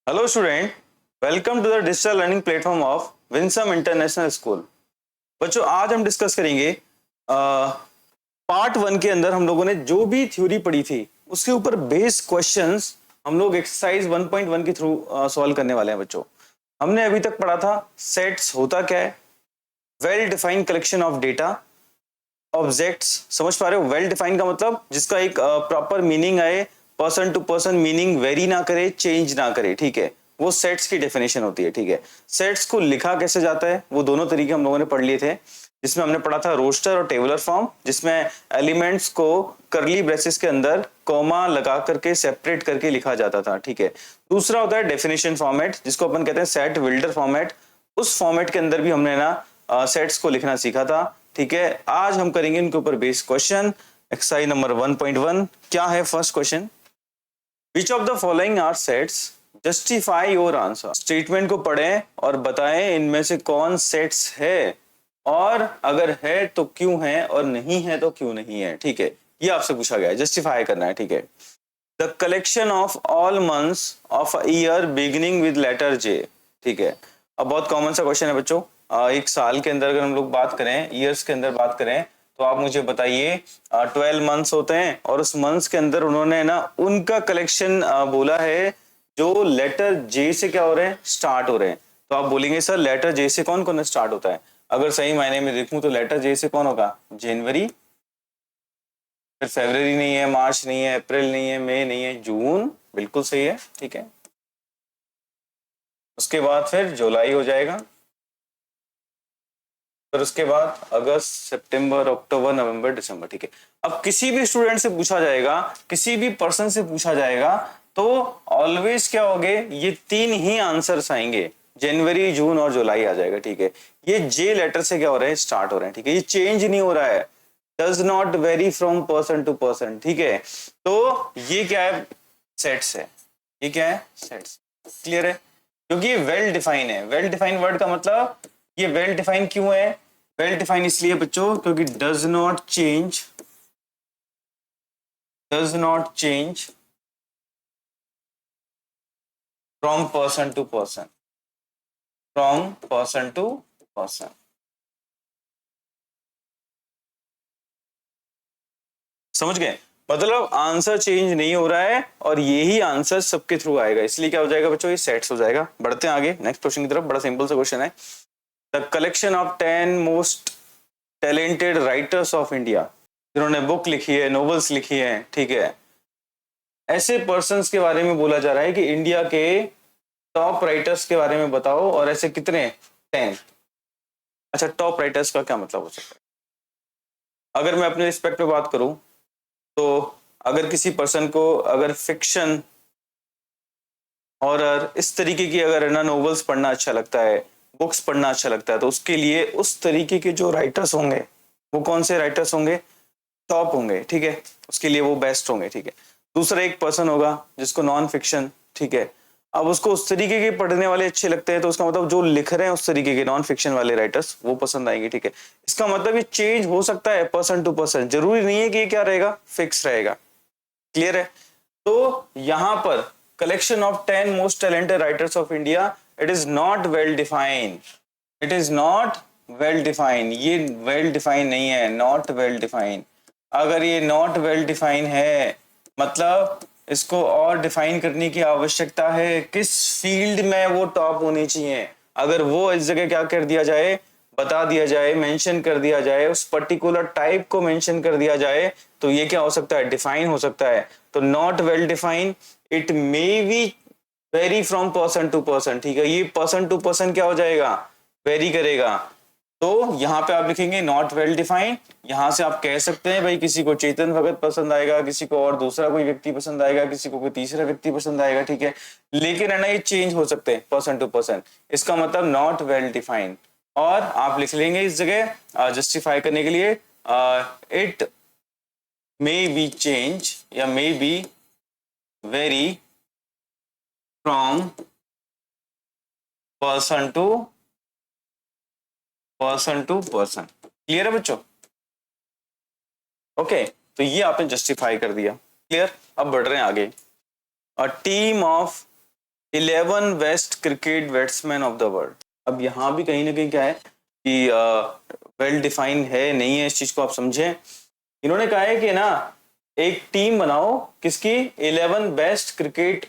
Hello student, welcome to the digital learning platform of Winsome International school. बच्चों, आज हम discuss करेंगे part one के अंदर हम लोगों ने जो भी थ्योरी पढ़ी थी उसके ऊपर बेस्ड क्वेश्चंस हम लोग एक्सरसाइज 1.1 के थ्रू सॉल्व करने वाले हैं। बच्चों, हमने अभी तक पढ़ा था सेट्स होता क्या है, well defined collection of data, objects. समझ पा रहे हो? वेल डिफाइंड का मतलब जिसका एक प्रॉपर मीनिंग आए, person to person meaning vary ना करे, चेंज ना करे, ठीक है, वो सेट्स की डेफिनेशन होती है। ठीक है, सेट्स को लिखा कैसे जाता है वो दोनों तरीके हम लोगों ने पढ़ लिए थे, जिसमें हमने पढ़ा था रोस्टर और टेबुलर फॉर्म, जिसमें एलिमेंट्स को करली ब्रेसेस के अंदर कॉमा लगा करके सेपरेट करके लिखा जाता था। ठीक है, दूसरा होता है डेफिनेशन फॉर्मेट, जिसको अपन कहते हैं सेट बिल्डर फॉर्मेट। उस फॉर्मेट के अंदर भी हमने ना सेट्स को लिखना सीखा था। ठीक है, आज हम करेंगे इनके ऊपर बेस्ड क्वेश्चन। एक्सरसाइज नंबर 1.1 क्या है? First question, which of the following are sets, justify your answer. Statement को पढ़ें और बताएं इनमें से कौन सेट्स है, और अगर है तो क्यों है, और नहीं है तो क्यों नहीं है। ठीक है, ये आपसे पूछा गया है, जस्टिफाई करना है। ठीक है, the collection of all months of a year beginning with letter J. ठीक है, अब बहुत कॉमन सा क्वेश्चन है बच्चों। एक साल के अंदर अगर हम लोग बात करें, ईयर्स के अंदर बात करें, तो आप मुझे बताइए 12 मंथ्स होते हैं, और उस मंथ्स के अंदर उन्होंने ना उनका कलेक्शन बोला है जो लेटर जे से क्या हो रहे हैं, स्टार्ट हो रहे हैं। तो आप बोलेंगे सर लेटर जे से कौन कौन स्टार्ट होता है? अगर सही मायने में देखूं तो लेटर जे से कौन होगा? जनवरी, फिर फरवरी नहीं है, मार्च नहीं है, अप्रैल नहीं है, मई नहीं है, जून, बिल्कुल सही है। ठीक है, उसके बाद फिर जुलाई हो जाएगा, फिर उसके बाद अगस्त, सितंबर, अक्टूबर, नवंबर, दिसंबर। ठीक है, अब किसी भी स्टूडेंट से पूछा जाएगा, किसी भी पर्सन से पूछा जाएगा, तो ऑलवेज क्या होगे, ये तीन ही आंसर्स आएंगे, जनवरी, जून और जुलाई आ जाएगा। ठीक है, ये जे लेटर से क्या हो रहे हैं, स्टार्ट हो रहे हैं। ठीक है, ये चेंज नहीं हो रहा है, does not vary from person to person. ठीक है, तो ये क्या है, सेट्स है। ये क्या है, सेट्स। क्लियर है? क्योंकि ये वेल डिफाइन है। वेल डिफाइन वर्ड का मतलब, ये वेल डिफाइन क्यों है? वेल डिफाइन इसलिए बच्चों क्योंकि does not change, does not change from person to person, from person to person. समझ गए? मतलब आंसर चेंज नहीं हो रहा है, और यही आंसर सबके थ्रू आएगा, इसलिए क्या हो जाएगा बच्चों, ये सेट्स हो जाएगा। बढ़ते हैं आगे नेक्स्ट क्वेश्चन की तरफ। बड़ा सिंपल सा क्वेश्चन है, the collection of 10 most talented writers of India, जिन्होंने बुक लिखी है, नॉवेल्स लिखी है। ठीक है, ऐसे पर्संस के बारे में बोला जा रहा है कि इंडिया के टॉप राइटर्स के बारे में बताओ, और ऐसे कितने? 10। अच्छा, टॉप राइटर्स का क्या मतलब हो सकता है? अगर मैं अपने रिस्पेक्ट पे बात करूं, तो अगर किसी पर्सन को अगर फिक्शन, हॉरर, इस तरीके की अगर है ना नॉवेल्स पढ़ना अच्छा लगता है, बुक्स पढ़ना अच्छा लगता है, तो उसके लिए उस तरीके के जो राइटर्स होंगे, वो कौन से राइटर्स होंगे? टॉप होंगे। ठीक है, उसके लिए वो बेस्ट होंगे। ठीक है, दूसरा एक पर्सन होगा जिसको नॉन फिक्शन, ठीक है, अब उसको उस तरीके के पढ़ने वाले अच्छे लगते हैं, तो उसका मतलब जो लिख रहे हैं उस तरीके के नॉन फिक्शन वाले राइटर्स वो पसंद आएंगे। ठीक है, इसका मतलब ये चेंज हो सकता है पर्सन टू पर्सन, जरूरी नहीं है कि ये क्या रहेगा, फिक्स रहेगा। क्लियर है? तो यहां पर collection of 10 most talented writers of India, it is not well defined, it is not well defined, ये वेल डिफाइन नहीं है, नॉट वेल डिफाइंड। अगर ये नॉट वेल डिफाइन है, मतलब इसको और डिफाइन करने की आवश्यकता है, किस फील्ड में वो टॉप होनी चाहिए। अगर वो इस जगह क्या कर दिया जाए, बता दिया जाए, मेंशन कर दिया जाए, उस पर्टिकुलर टाइप को मेंशन कर दिया जाए, तो ये क्या हो सकता है, डिफाइन हो सकता है। तो not well define, it may be vary from person to person. ठीक है, ये पर्सन टू पर्सन क्या हो जाएगा, वेरी करेगा। तो यहाँ पे आप लिखेंगे नॉट वेल डिफाइंड। यहां से आप कह सकते हैं भाई किसी को चेतन भगत पसंद आएगा, किसी को और दूसरा कोई व्यक्ति पसंद आएगा, किसी को कोई तीसरा व्यक्ति पसंद आएगा। ठीक है, लेकिन है ना ये चेंज हो सकते हैं पर्सन टू पर्सन, इसका मतलब नॉट वेल डिफाइंड। और आप लिख लेंगे इस जगह जस्टिफाई करने के लिए, इट मे बी चेंज या may be vary from person to person to person. Clear है बच्चों? ओके, तो ये आपने जस्टिफाई कर दिया। क्लियर? अब बढ़ रहे हैं आगे। A team of 11 best cricket batsman of the world. अब यहाँ भी कहीं ना कहीं क्या है कि वेल डिफाइन है नहीं है, इस चीज को आप समझें। इन्होंने कहा है कि ना एक टीम बनाओ किसकी, 11 बेस्ट क्रिकेट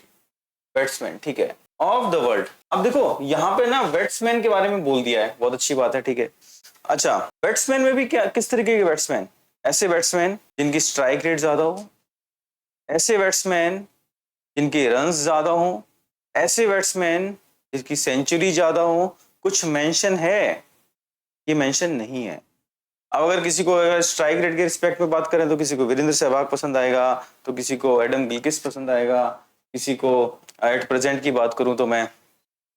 बैट्समैन, ठीक है, ऑफ द वर्ल्ड। अब देखो यहाँ पे ना बैट्समैन के बारे में बोल दिया है, बहुत अच्छी बात है, ठीक है। अच्छा, बैट्समैन में भी क्या, किस तरीके के बैट्समैन, ऐसे बैट्समैन जिनकी स्ट्राइक रेट ज्यादा हो, ऐसे बैट्समैन जिनके रन्स ज्यादा हो, ऐसे बैट्समैन जिनकी सेंचुरी ज्यादा हो। कुछ मेंशन है, ये मेंशन नहीं है। अब अगर किसी को अगर स्ट्राइक रेट के रिस्पेक्ट में बात करें तो किसी को वीरेंद्र सहवाग पसंद आएगा, तो किसी को एडम गिलक्रिस्ट पसंद आएगा, किसी को एट प्रेजेंट की बात करूं तो मैं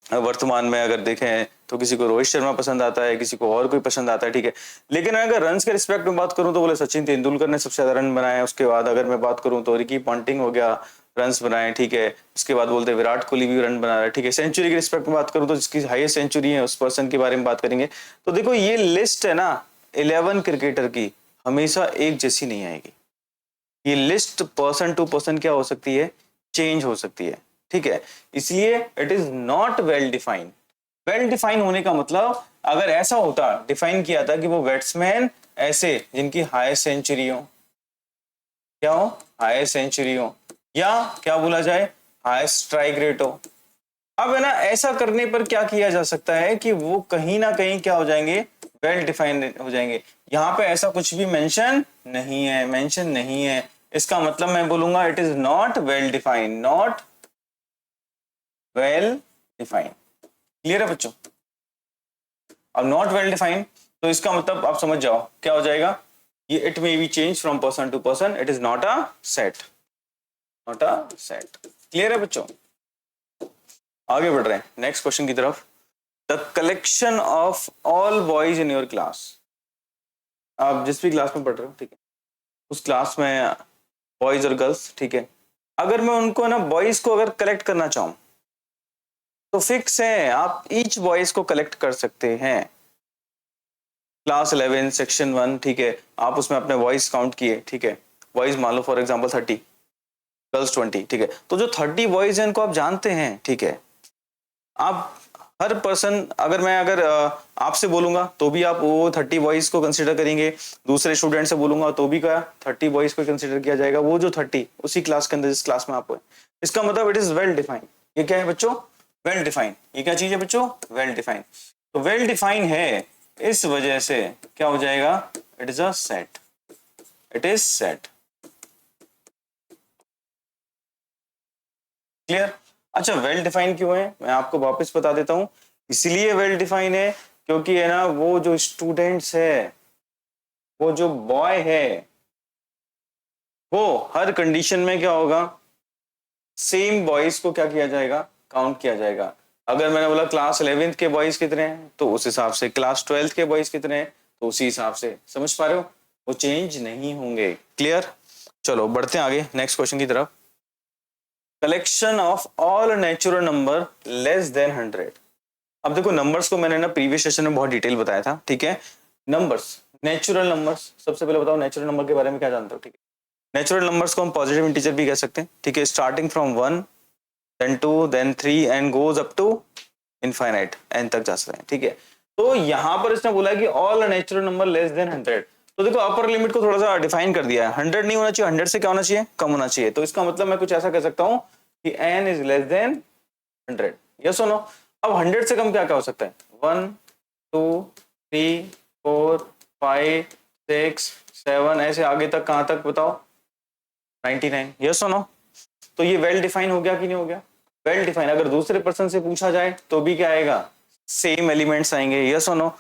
वर्तमान में अगर देखें तो किसी को रोहित शर्मा पसंद आता है, किसी को और कोई पसंद आता है, ठीक है। लेकिन अगर रन्स के रिस्पेक्ट में बात करूं तो बोले सचिन तेंदुलकर ने सबसे ज्यादा रन बनाए। उसके बाद अगर मैं बात करूं तो रिकी पॉन्टिंग हो गया, रन्स बनाए, ठीक है। उसके बाद बोलते हैं विराट कोहली भी रन बना रहा है, ठीक है। सेंचुरी के रिस्पेक्ट में बात करूं तो जिसकी हाईएस्ट सेंचुरी है उस पर्सन के बारे में बात करेंगे। तो देखो ये लिस्ट है ना 11 क्रिकेटर की, हमेशा एक जैसी नहीं आएगी। ये लिस्ट पर्सन टू पर्सन क्या हो सकती है, चेंज हो सकती है, ठीक है। इसलिए it is not well defined. Well define होने का मतलब अगर ऐसा होता, डिफाइन किया था कि वो बैट्समैन ऐसे जिनकी हाईएस्ट सेंचुरी हो, क्या हो, हाईएस्ट सेंचुरी हो, या क्या बोला जाए हाईएस्ट स्ट्राइक रेट हो। अब है ना ऐसा करने पर क्या किया जा सकता है कि वो कहीं ना कहीं क्या हो जाएंगे, वेल डिफाइंड हो जाएंगे। यहाँ पे ऐसा कुछ भी मेंशन नहीं है, मेंशन नहीं है। इसका मतलब मैं बोलूंगा it is not well defined, not well defined. Clear है बच्चों? अब नॉट वेल डिफाइंड तो इसका मतलब आप समझ जाओ क्या हो जाएगा, ये it may be change from person to person, it is not a set, not a set. Clear है बच्चों? आगे बढ़ रहे हैं नेक्स्ट क्वेश्चन की तरफ। The collection of all boys in your class. आप जिस भी क्लास में पढ़ रहे हो, ठीक है, उस क्लास में बॉयज और गर्ल्स, ठीक है, अगर मैं उनको ना बॉयज को अगर कलेक्ट करना चाहूं तो फिक्स है, आप ईच बॉयज को कलेक्ट कर सकते हैं। क्लास 11 सेक्शन 1, ठीक है, आप उसमें अपने बॉयज काउंट किए, ठीक है, बॉयज मान लो फॉर एग्जांपल 30, गर्ल्स 20, ठीक है। तो जो 30 बॉयज हैं इनको आप जानते हैं, ठीक है। आप हर पर्सन, अगर आपसे बोलूंगा तो भी आप वो 30 बॉयज को कंसिडर करेंगे, दूसरे स्टूडेंट से बोलूंगा तो भी क्या 30 बॉयज को कंसिडर किया जाएगा, वो जो 30 उसी क्लास के अंदर जिस क्लास में आप हो। इसका मतलब इट इज वेल डिफाइंड। ये क्या है बच्चों, वेल डिफाइंड। ये क्या चीज है बच्चों, वेल डिफाइंड। तो वेल डिफाइंड है, इस वजह से क्या हो जाएगा, it is a set, it is set. Clear? अच्छा, वेल डिफाइन क्यों है मैं आपको वापस बता देता हूं। इसलिए वेल डिफाइन है क्योंकि है ना वो जो स्टूडेंट्स है, वो जो बॉय है, वो हर कंडीशन में क्या होगा, सेम बॉयज को क्या किया जाएगा, काउंट किया जाएगा। अगर मैंने बोला क्लास 11th के बॉयज कितने हैं तो उस हिसाब से, क्लास 12th के बॉयज कितने हैं तो उसी हिसाब से। समझ पा रहे हो? वो चेंज नहीं होंगे। क्लियर? चलो बढ़ते हैं आगे नेक्स्ट क्वेश्चन की तरफ। Collection of all natural number less than 100। अब देखो नंबर्स को मैंने ना प्रीवियस सेशन में बहुत डिटेल बताया था, ठीक है। नंबर्स, नेचुरल नंबर्स, सबसे पहले बताओ नेचुरल नंबर के बारे में क्या जानते हो, ठीक है। नेचुरल नंबर्स को हम पॉजिटिव इंटीजर भी कह सकते हैं, ठीक है, starting from 1 then 2 then 3 and goes up to infinite, N तक जा सकते हैं, ठीक है। तो यहां पर इसने बोला कि all natural number less than 100। तो देखो अपर लिमिट को थोड़ा सा डिफाइन कर दिया है, 100 नहीं होना चाहिए, 100 से क्या होना चाहिए, कम होना चाहिए। तो इसका मतलब मैं कुछ ऐसा कह सकता हूं कि n is less then 100। Yes और नो? अब 100 से कम क्या क्या हो सकता है, 1 2 3 4 5 6 7, ऐसे आगे तक, कहां तक बताओ, 99। यस और नो? तो ये वेल डिफाइन हो गया कि नहीं हो गया, वेल डिफाइन। अगर दूसरे पर्सन से पूछा जाए तो भी क्या आएगा, सेम एलिमेंट्स आएंगे। यस और नो?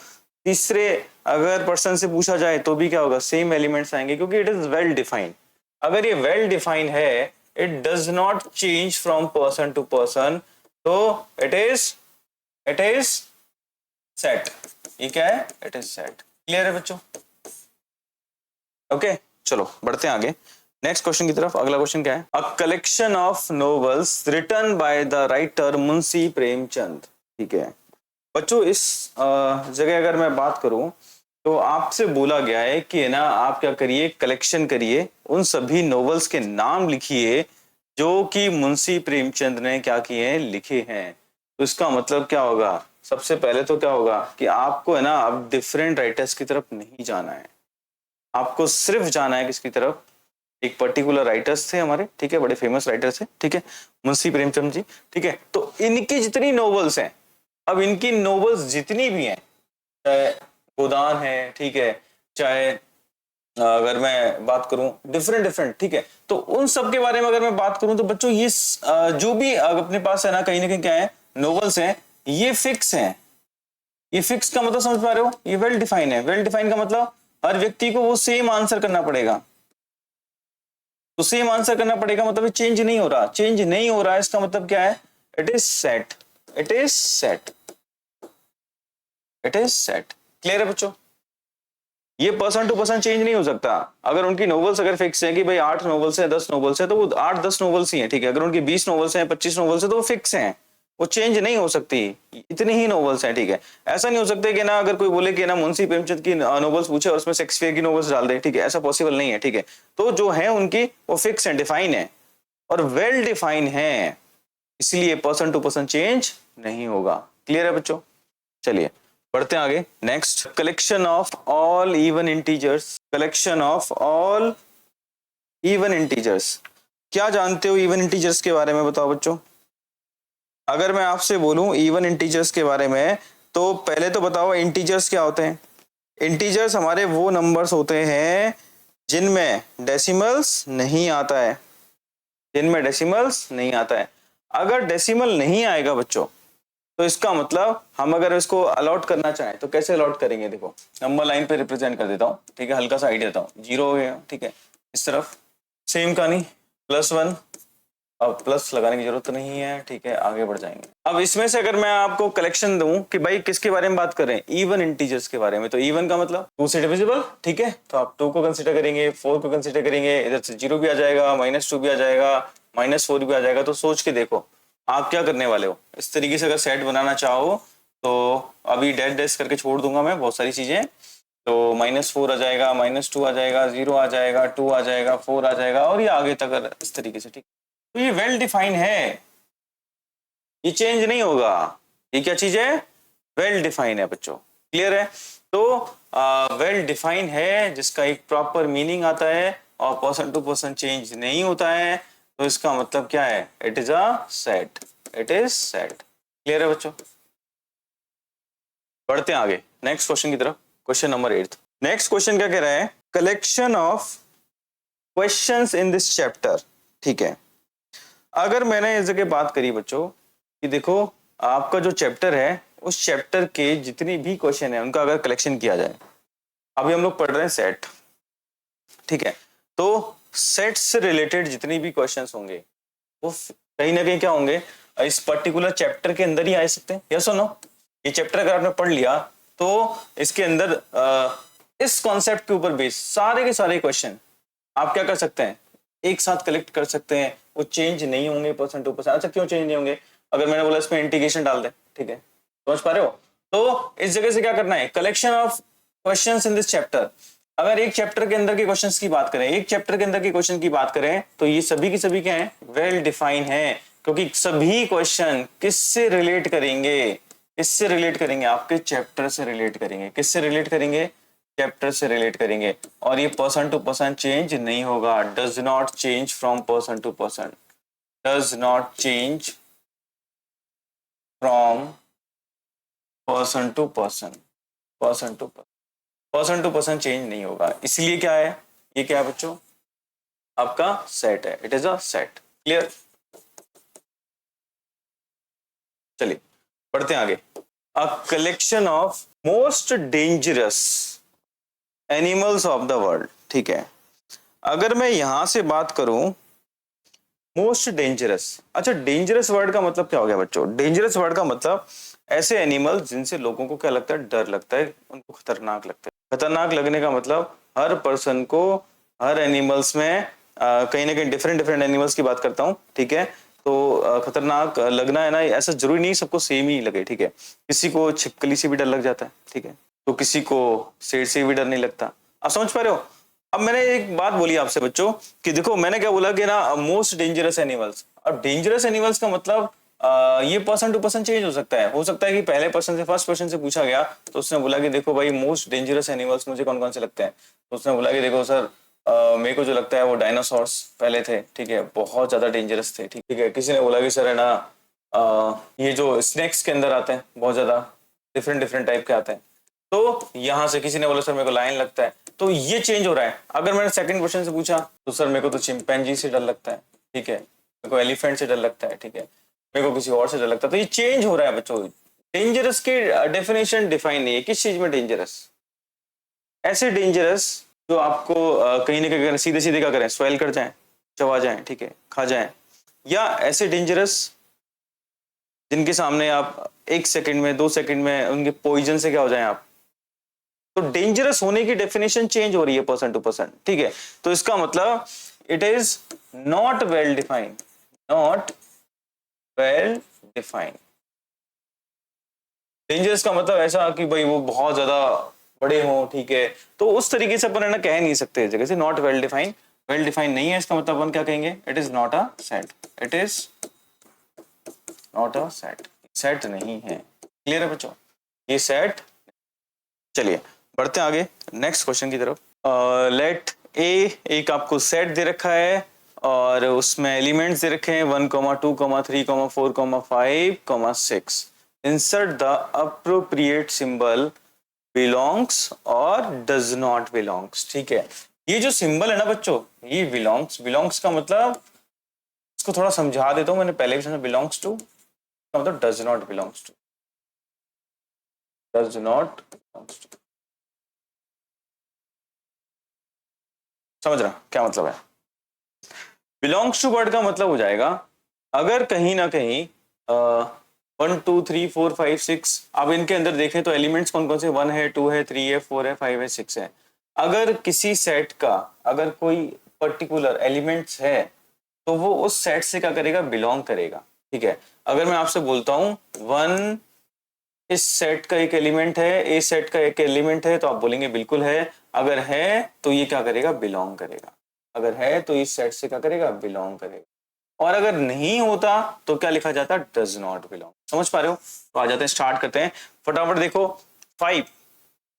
तीसरे अगर पर्सन से पूछा जाए तो भी क्या होगा, सेम एलिमेंट्स आएंगे, क्योंकि इट इज वेल डिफाइंड। अगर ये वेल डिफाइंड है, it does not change from person to person, तो इट इज सेट। ये क्या है, इट इज सेट। क्लियर है बच्चों? ओके, चलो बढ़ते हैं आगे नेक्स्ट क्वेश्चन की तरफ। अगला क्वेश्चन क्या है, a collection of novels written by the writer Munshi Premchand. ठीक है बच्चों, इस जगह अगर मैं बात करूं तो आपसे बोला गया है कि ना आप क्या करिए, कलेक्शन करिए, उन सभी नोवेल्स के नाम लिखिए जो कि मुंशी प्रेमचंद ने क्या किए हैं, लिखे हैं। तो इसका मतलब क्या होगा, सबसे पहले तो क्या होगा कि आपको है ना अब डिफरेंट राइटर्स की तरफ नहीं जाना है, आपको सिर्फ जाना है किसकी तरफ, एक पर्टिकुलर राइटर्स थे हमारे, ठीक है, बड़े फेमस राइटर्स थे, ठीक है, मुंशी प्रेमचंद जी, ठीक है। तो इनकी जितनी नॉवेल्स हैं, अब इनकी नॉवेल्स जितनी भी हैं, चाहे गोदान है, ठीक है, चाहे अगर मैं बात करूं डिफरेंट डिफरेंट, ठीक है, तो उन सब के बारे में अगर मैं बात करूं तो बच्चों ये जो भी अपने पास है ना कहीं क्या है, नॉवेल्स हैं, ये फिक्स हैं। ये फिक्स का मतलब समझ पा रहे हो, ये वेल डिफाइन है। वेल डिफाइन का मतलब हर व्यक्ति को वो सेम आंसर करना पड़ेगा, तो सेम आंसर करना पड़ेगा मतलब चेंज नहीं हो रहा, चेंज नहीं हो रहा है इसका मतलब क्या है, it is set, it is set, it is set. Clear है बच्चों, ये पर्सन टू पर्सन चेंज नहीं हो सकता। अगर उनकी नॉवेल्स अगर फिक्स है कि भाई 8 नॉवेल्स है 10 नॉवेल्स है तो वो 8-10 नॉवेल्स ही है, ठीक है। अगर उनकी 20 नॉवेल्स है 25 नॉवेल्स है तो वो फिक्स हैं, वो चेंज नहीं हो सकती, इतनी ही नॉवेल्स हैं, ठीक है। ऐसा नहीं हो सकता कि ना अगर कोई बोले कि ना मुंशी प्रेमचंद की नॉवेल्स पूछे और उसमें शेक्सपियर की नॉवेल्स डाल दे, ठीक है, ऐसा पॉसिबल नहीं है, ठीक है। तो जो है उनकी वो फिक्स है, डिफाइन है और वेल डिफाइन है, इसलिए पर्सन टू पर्सन चेंज नहीं होगा। क्लियर है बच्चों, चलिए बढ़ते हैं आगे। Next, collection of all even integers, collection of all even integers. क्या जानते हो इवन इंटीजर्स के बारे में, बताओ बच्चों। अगर मैं आपसे बोलूं इवन इंटीजर्स के बारे में तो पहले तो बताओ इंटीजर्स क्या होते हैं। इंटीजर्स हमारे वो नंबर्स होते हैं जिनमें डेसिमल्स नहीं आता है, जिनमें डेसिमल्स नहीं आता है। अगर डेसिमल नहीं आएगा बच्चों तो इसका मतलब हम अगर इसको अलॉट करना चाहें तो कैसे अलॉट करेंगे, देखो नंबर लाइन पे रिप्रेजेंट कर देता हूँ, ठीक है, हल्का सा आइडिया देता हूँ। 0 हो गया, ठीक है, इस तरफ सेम कहानी +1, अब प्लस लगाने की जरूरत नहीं है, ठीक है, आगे बढ़ जाएंगे। अब इसमें से अगर मैं आपको कलेक्शन दूं कि भाई किसके बारे में बात कर रहे हैं, इवन इंटीजर्स के बारे में, तो इवन का मतलब 2 से डिविजिबल, ठीक है, तो आप 2 को कंसीडर करेंगे, 4 को कंसीडर करेंगे, इधर से 0 भी आ जाएगा, -2 भी आ जाएगा, -4 भी आ जाएगा। तो सोच के देखो आप क्या करने वाले हो। इस तरीके से अगर सेट बनाना चाहो तो अभी डैश डैश करके छोड़ दूंगा मैं बहुत सारी चीजें, तो -4 आ जाएगा, -2 आ जाएगा, 0 आ जाएगा, 2 आ जाएगा, 4 आ जाएगा और ये आगे तक इस तरीके से, ठीक। तो ये वेल डिफाइन है, ये चेंज नहीं होगा। ये क्या चीज है, वेल डिफाइन है बच्चों। क्लियर है, तो वेल डिफाइन है जिसका एक प्रॉपर मीनिंग आता है और पर्सन टू पर्सन चेंज नहीं होता है, तो इसका मतलब क्या है, it is a set, it is set. Clear है बच्चों, बढ़ते हैं आगे नेक्स्ट क्वेश्चन की तरफ। Question number 8। नेक्स्ट क्वेश्चन क्या कह रहा है, collection of questions in this chapter, ठीक है। अगर मैंने इस जगह बात करी बच्चों कि देखो आपका जो चैप्टर है उस चैप्टर के जितनी भी क्वेश्चन है उनका अगर कलेक्शन किया जाए, अभी हम लोग पढ़ रहे हैं सेट, ठीक है, तो सेट से रिलेटेड जितनी भी क्वेश्चंस होंगे वो कहीं ना कहीं क्या होंगे, इस पर्टिकुलर चैप्टर के अंदर ही आ सकते हैं। यस और नो, ये चैप्टर अगर आपने पढ़ लिया तो इसके अंदर इस कॉन्सेप्ट के ऊपर बेस सारे के सारे क्वेश्चन आप क्या कर सकते हैं, एक साथ कलेक्ट कर सकते हैं, वो चेंज नहीं होंगे पर्सन टू पर्सन। अच्छा क्यों चेंज नहीं होंगे, अगर मैंने बोला इसमें इंटीग्रेशन डाल दे, ठीक है, समझ पा रहे हो। तो इस जगह से क्या करना है, collection of questions in this chapter. अगर एक चैप्टर के अंदर के क्वेश्चंस की बात करें, एक चैप्टर के अंदर के क्वेश्चन की बात करें तो ये सभी की सभी क्या है, वेल डिफाइन है, क्योंकि सभी क्वेश्चन किससे रिलेट करेंगे, किससे रिलेट करेंगे, आपके चैप्टर से रिलेट करेंगे। किससे रिलेट करेंगे, चैप्टर से रिलेट करेंगे। और ये पर्सन टू पर्सन चेंज नहीं होगा, does not change from person to person, does not change from person to person, person to person, person to person change नहीं होगा। इसलिए क्या है, ये क्या है बच्चों, आपका सेट है, it is a set. Clear, चलिए बढ़ते हैं आगे। अ collection of most dangerous animals of the world, ठीक है। अगर मैं यहां से बात करूं मोस्ट डेंजरस, अच्छा डेंजरस वर्ड का मतलब क्या हो गया बच्चों, डेंजरस वर्ड का मतलब ऐसे एनिमल जिनसे लोगों को क्या लगता है, डर लगता है, उनको खतरनाक लगता है। खतरनाक लगने का मतलब हर पर्सन को, हर एनिमल्स में कहीं ना कहीं डिफरेंट डिफरेंट एनिमल्स की बात करता हूँ, ठीक है। तो खतरनाक लगना है ना, ऐसा जरूरी नहीं सबको सेम ही लगे, ठीक है। किसी को छिपकली से भी डर लग जाता है, ठीक है, तो किसी को शेर से भी डर नहीं लगता। आप समझ पा रहे हो, अब मैंने एक बात बोली आपसे बच्चों कि देखो मैंने क्या बोला कि ना मोस्ट डेंजरस एनिमल्स। अब डेंजरस एनिमल्स का मतलब ये पर्सन टू पर्सन चेंज हो सकता है कि पहले पर्सन से फर्स्ट पर्सन से पूछा गया तो उसने बोला कि देखो भाई मोस्ट डेंजरस एनिमल्स मुझे कौन कौन से लगते हैं, तो उसने बोला कि देखो सर मेरे को जो लगता है वो डायनासोर्स पहले थे, ठीक है, बहुत ज्यादा डेंजरस थे, ठीक है। किसी ने बोला कि सर है ना ये जो स्नेक्स के अंदर आते हैं बहुत ज्यादा डिफरेंट डिफरेंट टाइप के आते हैं, तो यहां से किसी ने बोला सर मेरे को लायन लगता है। तो ये चेंज हो रहा है। अगर मैंने सेकंड क्वेश्चन से पूछा तो सर मेरे को तो चिंपैंजी से डर लगता है, ठीक है, मेरे को एलिफेंट से डर लगता है, ठीक है, मेरे को किसी और से डर लगता है। तो ये चेंज हो रहा है बच्चों। डेंजरस की डेफिनेशन डिफाइन नहीं है किस चीज में डेंजरस। ऐसे डेंजरस जो आपको कहीं ना कहीं सीधे सीधे क्या करें, स्वेल कर जाएं, चबा जाएं, ठीक है, खा जाएं, या ऐसे डेंजरस जिनके सामने आप 1 सेकंड में 2 सेकंड में उनके पॉइजन से क्या हो जाएं आप। तो डेंजरस होने की डेफिनेशन चेंज हो रही है पर्सन टू पर्सन, ठीक है। तो इसका मतलब it is not well defined, not well defined. Dangerous का मतलब ऐसा कि भाई वो बहुत ज्यादा बड़े हों, ठीक है, तो उस तरीके से अपन है ना कह नहीं सकते जगह से not well defined. Well defined नहीं है इसका मतलब अपन क्या कहेंगे, it is not a set, it is not a set, set नहीं है। क्लियर है बच्चों, ये सेट। चलिए बढ़ते हैं आगे नेक्स्ट क्वेश्चन की तरफ। लेट ए एक आपको सेट दे रखा है और उसमें एलिमेंट्स दे रखे हैं 1, 2, 3, 4, 5, 6। Insert the appropriate symbol belongs और डज नॉट बिलोंग्स, ठीक है। ये जो सिंबल है ना बच्चों, ये बिलोंग्स, बिलोंग्स का मतलब इसको थोड़ा समझा देता हूं, मैंने पहले भी समझा। बिलोंग्स टू का मतलब does not belongs to, does not belongs to. समझ रहा क्या मतलब है। बिलोंग्स टू वर्ड का मतलब हो जाएगा अगर कहीं ना कहीं 1, 2, 3, 4, 5, 6 अब इनके अंदर देखें तो एलिमेंट्स कौन कौन से 1 है, 2 है, 3 है, 4 है, 5 है, 6 है। अगर किसी सेट का अगर कोई पर्टिकुलर एलिमेंट्स है तो वो उस सेट से क्या करेगा, बिलोंग करेगा, ठीक है। अगर मैं आपसे बोलता हूं 1 इस सेट का एक एलिमेंट है, ए सेट का एक एलिमेंट है, तो आप बोलेंगे बिल्कुल है। अगर है तो ये क्या करेगा, बिलोंग करेगा। अगर है तो इस सेट से क्या करेगा, बिलोंग करेगा। और अगर नहीं होता तो क्या लिखा जाता, डज नॉट बिलोंग। समझ पा रहे हो। तो आ जाते हैं, स्टार्ट करते हैं फटाफट। देखो 5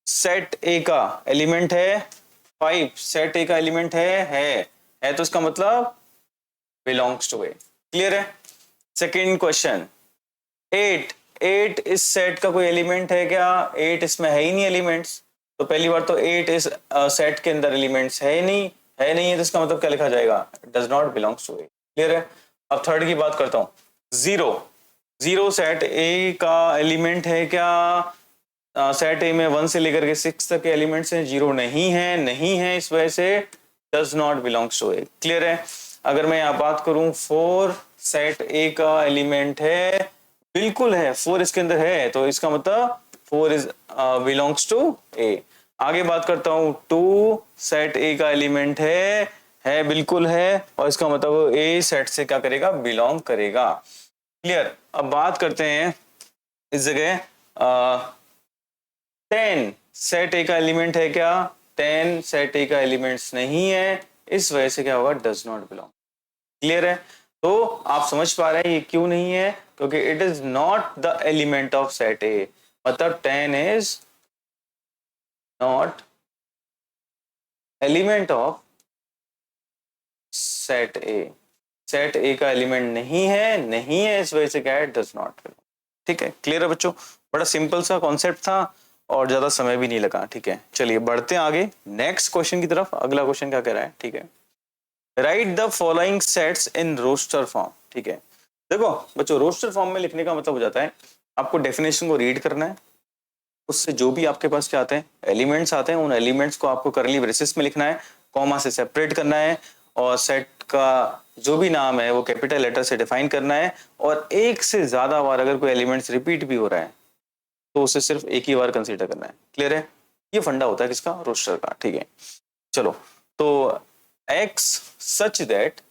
सेट ए का एलिमेंट है, 5 सेट ए का एलिमेंट है तो इसका मतलब बिलोंग्स टू ए। क्लियर है। सेकेंड क्वेश्चन 8 इस सेट का कोई एलिमेंट है क्या, 8 इसमें है ही नहीं एलिमेंट्स। तो पहली बार तो 8 इस सेट के अंदर एलिमेंट्स है नहीं है तो इसका मतलब क्या लिखा जाएगा, does not belongs to a. Clear है। अब थर्ड की बात करता हूं 0 सेट ए का एलिमेंट है क्या, सेट ए में 1 से लेकर के 6 तक के एलिमेंट्स हैं, 0 नहीं है इस वजह से does not belongs to a. Clear है। अगर मैं यहाँ बात करूं 4 सेट ए का एलिमेंट है, बिल्कुल है, 4 इसके अंदर है तो इसका मतलब 4 इज बिलोंग्स टू ए। आगे बात करता हूं 2 सेट ए का एलिमेंट है बिल्कुल है और इसका मतलब ए सेट से क्या करेगा, बिलोंग करेगा। क्लियर। अब बात करते हैं इस जगह 10 सेट ए का एलिमेंट है क्या, 10 सेट ए का एलिमेंट्स नहीं है, इस वजह से क्या होगा, डज नॉट बिलोंग। क्लियर है। तो आप समझ पा रहे हैं ये क्यों नहीं है, क्योंकि it is not the element of set ए। मतलब 10 is not element of set A. Set ए का एलिमेंट नहीं है इस वजह से क्या है, डज नॉट बिलोंग। ठीक है। क्लियर है बच्चों। बड़ा सिंपल सा कॉन्सेप्ट था और ज्यादा समय भी नहीं लगा। ठीक है, चलिए बढ़ते हैं आगे नेक्स्ट क्वेश्चन की तरफ। अगला क्वेश्चन क्या कह रहा है, ठीक है, write the following sets in roster form. ठीक है, देखो बच्चों रोस्टर फॉर्म में लिखने का मतलब हो जाता है आपको डेफिनेशन को रीड करना है, उससे जो भी आपके पास क्या आते हैं, एलिमेंट्स आते हैं, उन एलिमेंट्स को आपको करली ब्रेसेस में लिखना है, कॉमा से सेपरेट करना है और सेट का जो भी नाम है वो कैपिटल लेटर से डिफाइन करना है। और एक से ज्यादा बार अगर कोई एलिमेंट्स रिपीट भी हो रहा है तो उसे सिर्फ एक ही बार कंसीडर करना है। क्लियर है। ये फंडा होता है किसका, रोस्टर का। ठीक है, चलो तो एक्स सच दैट,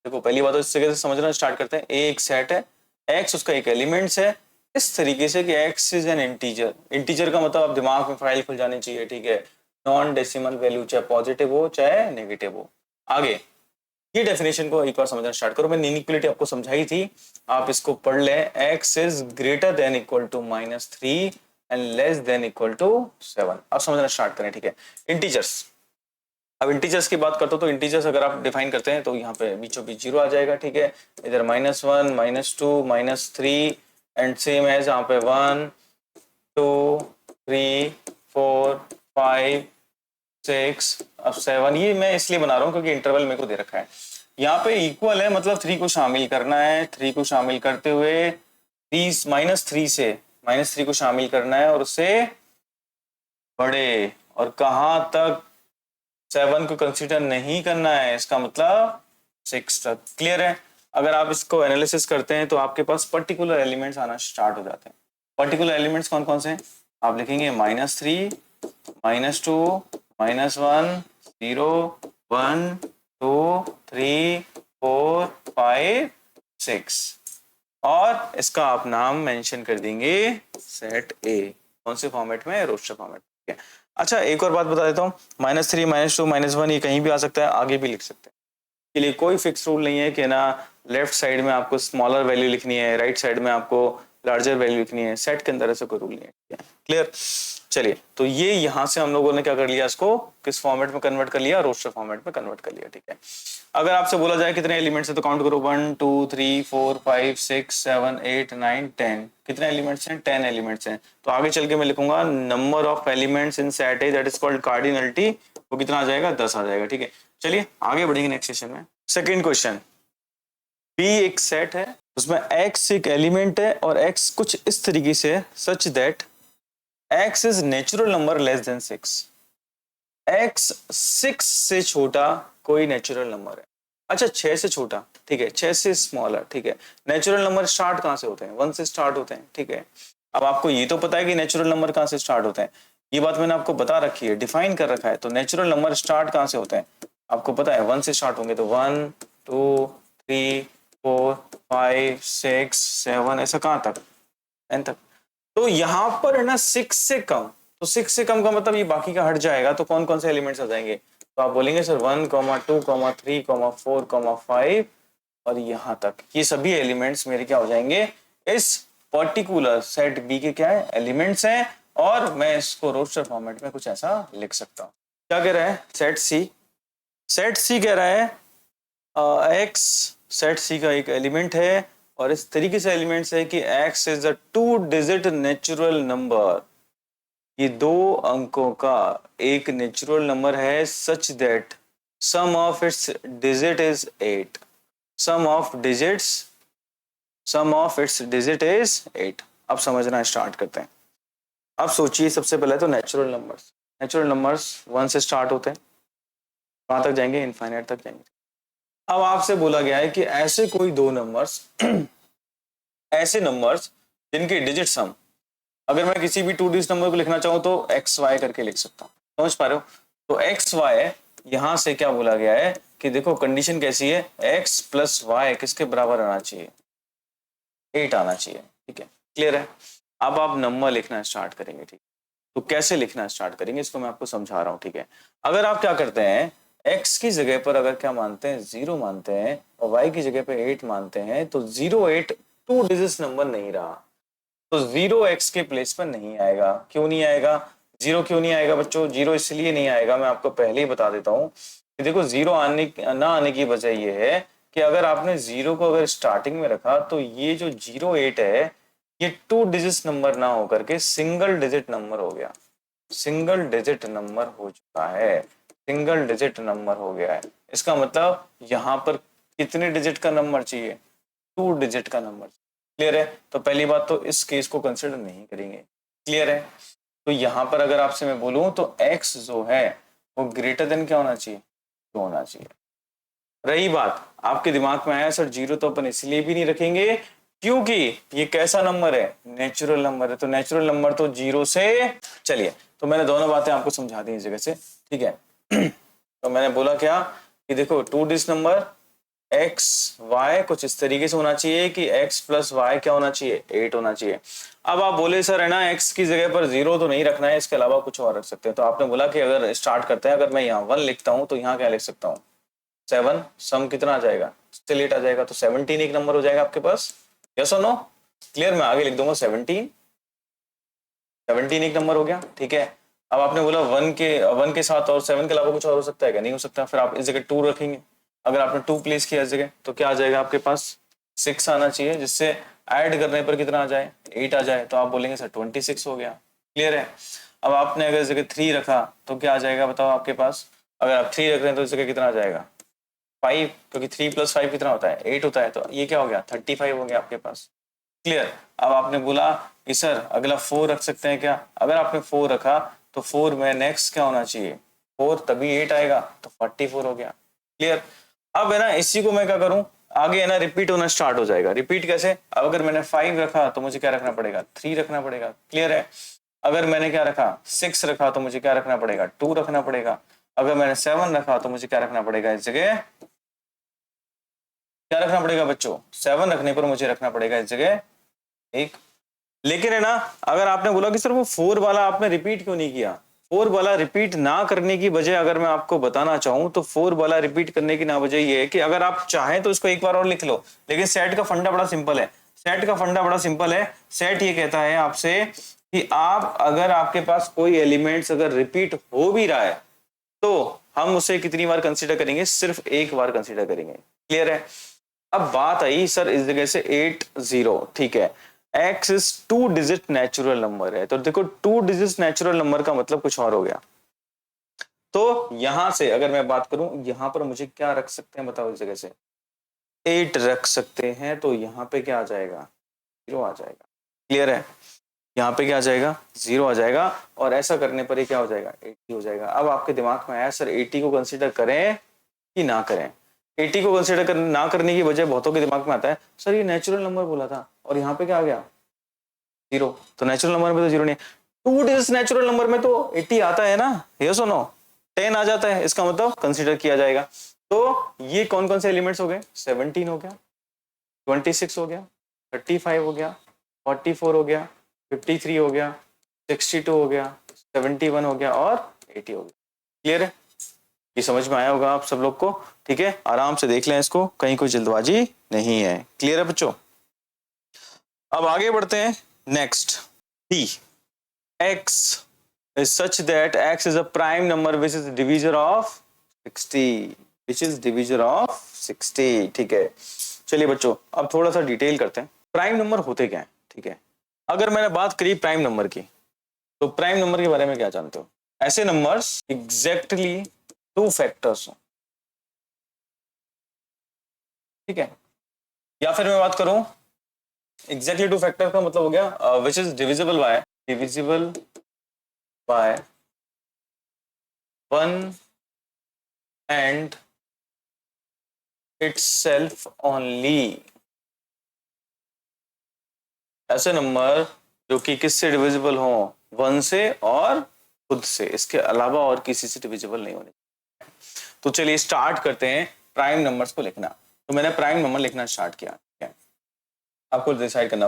देखो पहली बात तो इस जगह से समझना स्टार्ट करते हैं। ए एक सेट है, एक्स उसका एक एलिमेंट्स है, इस तरीके से कि x is an integer. Integer का मतलब आप दिमाग में फाइल खुल जानी चाहिए। ठीक है, नॉन डेसिमल वैल्यू, चाहे पॉजिटिव हो चाहे नेगेटिव हो। आगे ये डेफिनेशन को एक बार समझना स्टार्ट करो। मैंने इनइक्वालिटी आपको समझाई थी, आप इसको पढ़ लें। x is greater than equal to -3 and less than equal to 7। अब समझना स्टार्ट करें, ठीक है। इंटीजर्स, अब इंटीजर्स की बात करते हो तो इंटीजर्स अगर आप डिफाइन करते हैं तो यहाँ पे बीचों बीच 0 आ जाएगा, ठीक है। इधर -1 -2 -3 एंड सेम एज यहाँ पे 1 2 3 4 5 6 अब 7। ये मैं इसलिए बना रहा हूँ क्योंकि इंटरवल मेरे को दे रखा है यहाँ पे इक्वल है, मतलब 3 को शामिल करना है। 3 को शामिल करते हुए -3 को शामिल करना है और उससे बड़े, और कहाँ तक 7 को कंसीडर नहीं करना है, इसका मतलब 6 तक। क्लियर है। अगर आप इसको एनालिसिस करते हैं तो आपके पास पर्टिकुलर एलिमेंट्स आना स्टार्ट हो जाते हैं। पर्टिकुलर एलिमेंट्स कौन कौन से हैं, आप लिखेंगे -3 -2 -1 0 1 2 3 4 5 6 और इसका आप नाम मेंशन कर देंगे सेट ए। कौन से फॉर्मेट में, रोस्टर फॉर्मेट। ठीक है। अच्छा एक और बात बता देता हूँ, -3 -2 -1 ये कहीं भी आ सकता है, आगे भी लिख सकते हैं। के लिए कोई फिक्स रूल नहीं है कि ना लेफ्ट साइड में आपको स्मॉलर वैल्यू लिखनी है, राइट साइड में आपको लार्जर वैल्यू लिखनी है। सेट के अंदर ऐसा कोई रूल नहीं है। क्लियर। चलिए तो ये यहाँ से हम लोगों ने क्या कर लिया, इसको किस फॉर्मेट में कन्वर्ट कर लिया, रोस्टर फॉर्मेट में कन्वर्ट कर लिया। ठीक है। अगर आपसे बोला जाए कितने एलिमेंट्स है तो काउंट करो, 1 2 3 4 5 6 7 8 9 10। कितने एलिमेंट्स हैं, 10 एलिमेंट्स हैं। तो आगे चल के मैं लिखूंगा number of elements in set A that is called cardinality, वो कितना आ जाएगा, 10 आ जाएगा। ठीक है। चलिए आगे बढ़ेंगे नेक्स्ट सेशन में। सेकेंड क्वेश्चन, बी एक सेट है, उसमें x एक एलिमेंट है और x कुछ इस तरीके से सच that x is natural number less than 6। x 6 से छोटा कोई नेचुरल नंबर है। अच्छा 6 से छोटा, ठीक है, 6 से स्मॉलर, ठीक है। नेचुरल नंबर स्टार्ट कहाँ से होते हैं, 1 से स्टार्ट होते हैं। ठीक है। अब आपको ये तो पता है कि नेचुरल नंबर कहाँ से स्टार्ट होते हैं, ये बात मैंने आपको बता रखी है, डिफाइन कर रखा है। तो नेचुरल नंबर स्टार्ट कहाँ से होते हैं आपको पता है, 1 से स्टार्ट होंगे। तो 1 2 3 4 5 6 7 ऐसा कहाँ तक, 10 तक। तो यहाँ पर है ना 6 से कम, तो 6 से कम का मतलब ये बाकी का हट जाएगा। तो कौन कौन से एलिमेंट्स आ जाएंगे, तो आप बोलेंगे सर 1 2 3 4 5 और यहाँ तक, ये सभी एलिमेंट्स मेरे क्या हो जाएंगे, इस पर्टिकुलर सेट बी के क्या है, एलिमेंट्स हैं। और मैं इसको रोस्टर फॉर्मेट में कुछ ऐसा लिख सकता हूँ। क्या कह रहा है सेट सी, सेट सी कह रहा है एक्स सेट सी का एक एलिमेंट है और इस तरीके से एलिमेंट्स है कि x is a 2 digit natural number, ये 2 अंकों का एक नेचुरल नंबर है such that sum of its digit is 8। Sum of its digit is 8। अब समझना स्टार्ट करते हैं। अब सोचिए सबसे पहले तो नेचुरल नंबर्स 1 से स्टार्ट होते हैं, कहाँ तक जाएंगे, इनफाइनाइट तक जाएंगे। अब आपसे बोला गया है कि ऐसे कोई 2 नंबर्स ऐसे नंबर्स जिनके डिजिट सम, अगर मैं किसी भी 2 डिजिट नंबर को लिखना चाहूँ तो एक्स वाई करके लिख सकता हूँ। समझ पा रहे हो। तो एक्स वाई यहाँ से क्या बोला गया है कि देखो कंडीशन कैसी है, एक्स प्लस वाई किसके बराबर आना चाहिए, 8 आना चाहिए। ठीक है। क्लियर है। अब आप नंबर लिखना स्टार्ट करेंगे। ठीक, तो कैसे लिखना स्टार्ट करेंगे इसको मैं आपको समझा रहा हूँ। ठीक है। अगर आप क्या करते हैं, x की जगह पर अगर क्या मानते हैं, 0 मानते हैं और y की जगह पे 8 मानते हैं, तो 0 8 2 डिजिट नंबर नहीं रहा, तो 0 x के प्लेस पर नहीं आएगा। क्यों नहीं आएगा, 0 क्यों नहीं आएगा बच्चों, 0 इसलिए नहीं आएगा, मैं आपको पहले ही बता देता हूँ कि देखो 0 ना आने की वजह ये है कि अगर आपने 0 को अगर स्टार्टिंग में रखा तो ये जो 0 8 है ये 2 डिजिट नंबर ना होकर के सिंगल डिजिट नंबर हो गया, सिंगल डिजिट नंबर हो चुका है, सिंगल डिजिट नंबर हो गया है। इसका मतलब यहाँ पर कितने डिजिट का नंबर चाहिए, 2 डिजिट का नंबर। क्लियर है। तो पहली बात तो इस केस को कंसिडर नहीं करेंगे। क्लियर है। तो यहाँ पर अगर आपसे मैं बोलूं तो x जो है वो ग्रेटर देन क्या होना चाहिए, 2 होना चाहिए। रही बात आपके दिमाग में आया सर 0 तो अपन इसलिए भी नहीं रखेंगे क्योंकि ये कैसा नंबर है, नेचुरल नंबर है। तो नेचुरल नंबर तो 0 से, चलिए तो मैंने दोनों बातें आपको समझा दी इस जगह से। ठीक है। तो मैंने बोला क्या कि देखो 2 डिजिट नंबर एक्स वाई कुछ इस तरीके से होना चाहिए कि एक्स प्लस वाई क्या होना चाहिए, 8 होना चाहिए। अब आप बोले सर है ना एक्स की जगह पर 0 तो नहीं रखना है, इसके अलावा कुछ और रख सकते हैं। तो आपने बोला कि अगर स्टार्ट करते हैं, अगर मैं यहाँ 1 लिखता हूँ तो यहाँ क्या लिख सकता हूँ 7, सम कितना आ जाएगा, स्टिल 8 आ जाएगा, तो 17 एक नंबर हो जाएगा आपके पास। यस और नो? क्लियर, मैं आगे लिख दूंगा 17 एक नंबर हो गया, ठीक है। अब आपने बोला 1 के साथ और 7 के अलावा कुछ और हो सकता है क्या? नहीं हो सकता। फिर आप इस जगह 2 रखेंगे, अगर आपने 2 प्लेस किया इस जगह तो क्या आ जाएगा आपके पास 6 आना चाहिए, जिससे ऐड करने पर कितना आ जाए 8 आ जाए, तो आप बोलेंगे सर 26 हो गया। क्लियर है? अब आपने अगर इस जगह 3 रखा तो क्या आ जाएगा बताओ आपके पास, अगर आप 3 रख रहे हैं तो इस जगह कितना आ जाएगा 5, क्योंकि 3 + 5 कितना होता है 8 होता है, तो ये क्या हो गया 35 हो गया आपके पास। क्लियर। अब आपने बोला कि सर अगला 4 रख सकते हैं क्या, अगर आपने 4 रखा तो 4 में नेक्स्ट क्या होना चाहिए 4, तभी 8 आएगा, तो 44 हो गया। क्लियर। अब है ना इसी को मैं क्या करूं, आगे है ना रिपीट होना स्टार्ट हो जाएगा। रिपीट कैसे, अब अगर मैंने 5 रखा तो मुझे क्या रखना पड़ेगा 3 रखना पड़ेगा। क्लियर है। अगर मैंने क्या रखा 6 रखा तो मुझे क्या रखना पड़ेगा 2 रखना पड़ेगा। अगर मैंने 7 रखा तो मुझे क्या रखना पड़ेगा इस जगह, क्या रखना पड़ेगा बच्चों 7 रखने पर मुझे रखना पड़ेगा इस जगह 1। लेकिन है ना अगर आपने बोला कि सर वो 4 वाला आपने रिपीट क्यों नहीं किया, 4 वाला रिपीट ना करने की वजह अगर मैं आपको बताना चाहूं तो 4 वाला रिपीट करने की ना वजह ये है कि अगर आप चाहें तो इसको एक बार और लिख लो, लेकिन सेट का फंडा बड़ा सिंपल है। सेट का फंडा बड़ा सिंपल है। सेट ये कहता है आपसे कि आप अगर आपके पास कोई एलिमेंट्स अगर रिपीट हो भी रहा है तो हम उसे कितनी बार कंसीडर करेंगे, सिर्फ एक बार कंसीडर करेंगे। क्लियर है। अब बात आई सर इस जगह से 8 0, ठीक है, x is 2 digit natural number है, तो देखो 2 डिजिट नेचुरल नंबर का मतलब कुछ और हो गया। तो यहां से अगर मैं बात करूं यहां पर मुझे क्या रख सकते हैं बताओ, इस जगह से 8 रख सकते हैं, तो यहां पे क्या आ जाएगा 0 आ जाएगा। क्लियर है। यहाँ पे क्या आ जाएगा 0 आ जाएगा, और ऐसा करने पर ये क्या हो जाएगा 80 हो जाएगा। अब आपके दिमाग में आया सर 80 को कंसीडर करें कि ना करें। 80 को कंसीडर ना करने की वजह बहुतों के दिमाग में आता है सर ये नेचुरल नंबर बोला था और यहाँ पे क्या आ गया 0, तो नेचुरल नंबर में तो 0 नहीं है। 2 डिजिट नेचुरल नंबर में तो 80 आता है ना, यस और नो, 10 आ जाता है, इसका मतलब कंसीडर किया जाएगा। तो ये कौन कौन से एलिमेंट्स हो गए 17 हो गया, 26 हो गया, 35 हो गया, 44 हो गया, 53 हो गया, 62 हो गया, 71 हो गया और 80 हो गया। क्लियर है। ये समझ में आया होगा आप सब लोग को, ठीक है। आराम से देख लें इसको, कहीं कोई जल्दबाजी नहीं है। क्लियर है बच्चों। अब आगे बढ़ते हैं next. T x is such that x is a prime number which is divisor of 60, which is divisor of 60, ठीक है। चलिए बच्चों अब थोड़ा सा डिटेल करते हैं प्राइम नंबर होते क्या है, ठीक है। अगर मैंने बात करी प्राइम नंबर की, तो प्राइम नंबर के बारे में क्या जानते हो, ऐसे नंबर्स एग्जैक्टली 2 फैक्टर्स हो, ठीक है। या फिर मैं बात करूं एग्जैक्टली 2 फैक्टर का मतलब हो गया which is divisible by 1 and itself only. ऐसे नंबर जो कि किससे डिविजिबल हो 1 से और खुद से, इसके अलावा और किसी से डिविजिबल नहीं होने। तो चलिए स्टार्ट करते हैं प्राइम नंबर्स को लिखना। तो मैंने प्राइम नंबर लिखना स्टार्ट किया, ठीक है। आपको डिसाइड करना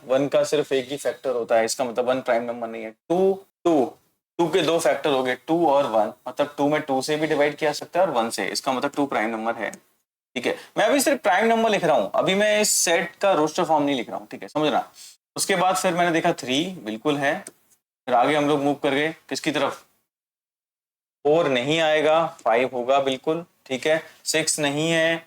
1 का सिर्फ एक ही फैक्टर होता है, इसका मतलब 1 प्राइम नंबर नहीं है। 2 के 2 फैक्टर हो गए 2 और 1, मतलब 2 में 2 से भी डिवाइड किया सकता है और 1 से, इसका मतलब 2 प्राइम नंबर है, ठीक है। मैं अभी सिर्फ प्राइम नंबर लिख रहा हूं, अभी मैं इस सेट का रोस्टर फॉर्म नहीं लिख रहा हूं, ठीक है, समझ रहा। उसके बाद फिर मैंने देखा 3 बिल्कुल है, फिर आगे हम लोग मूव कर गए किसकी तरफ, 4 नहीं आएगा, 5 होगा बिल्कुल, ठीक है, 6 नहीं है,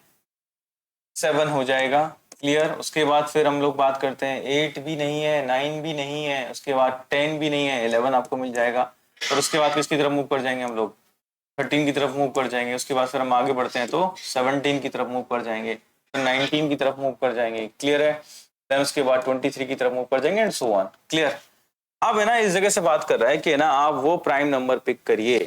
7 हो जाएगा। क्लियर। उसके बाद फिर हम लोग बात करते हैं 8 भी नहीं है, 9 भी नहीं है, उसके बाद 10 भी नहीं है, 11 आपको मिल जाएगा। और उसके बाद किसकी तरफ मूव कर जाएंगे हम लोग 13 की तरफ मूव कर जाएंगे। उसके बाद फिर हम आगे बढ़ते हैं तो 17 की तरफ मूव कर जाएंगे, फिर 19 की तरफ मूव कर जाएंगे। क्लियर है। देन उसके बाद 23 की तरफ मूव कर जाएंगे एंड सो ऑन। क्लियर। अब है ना इस जगह से बात कर रहा है कि ना आप वो प्राइम नंबर पिक करिए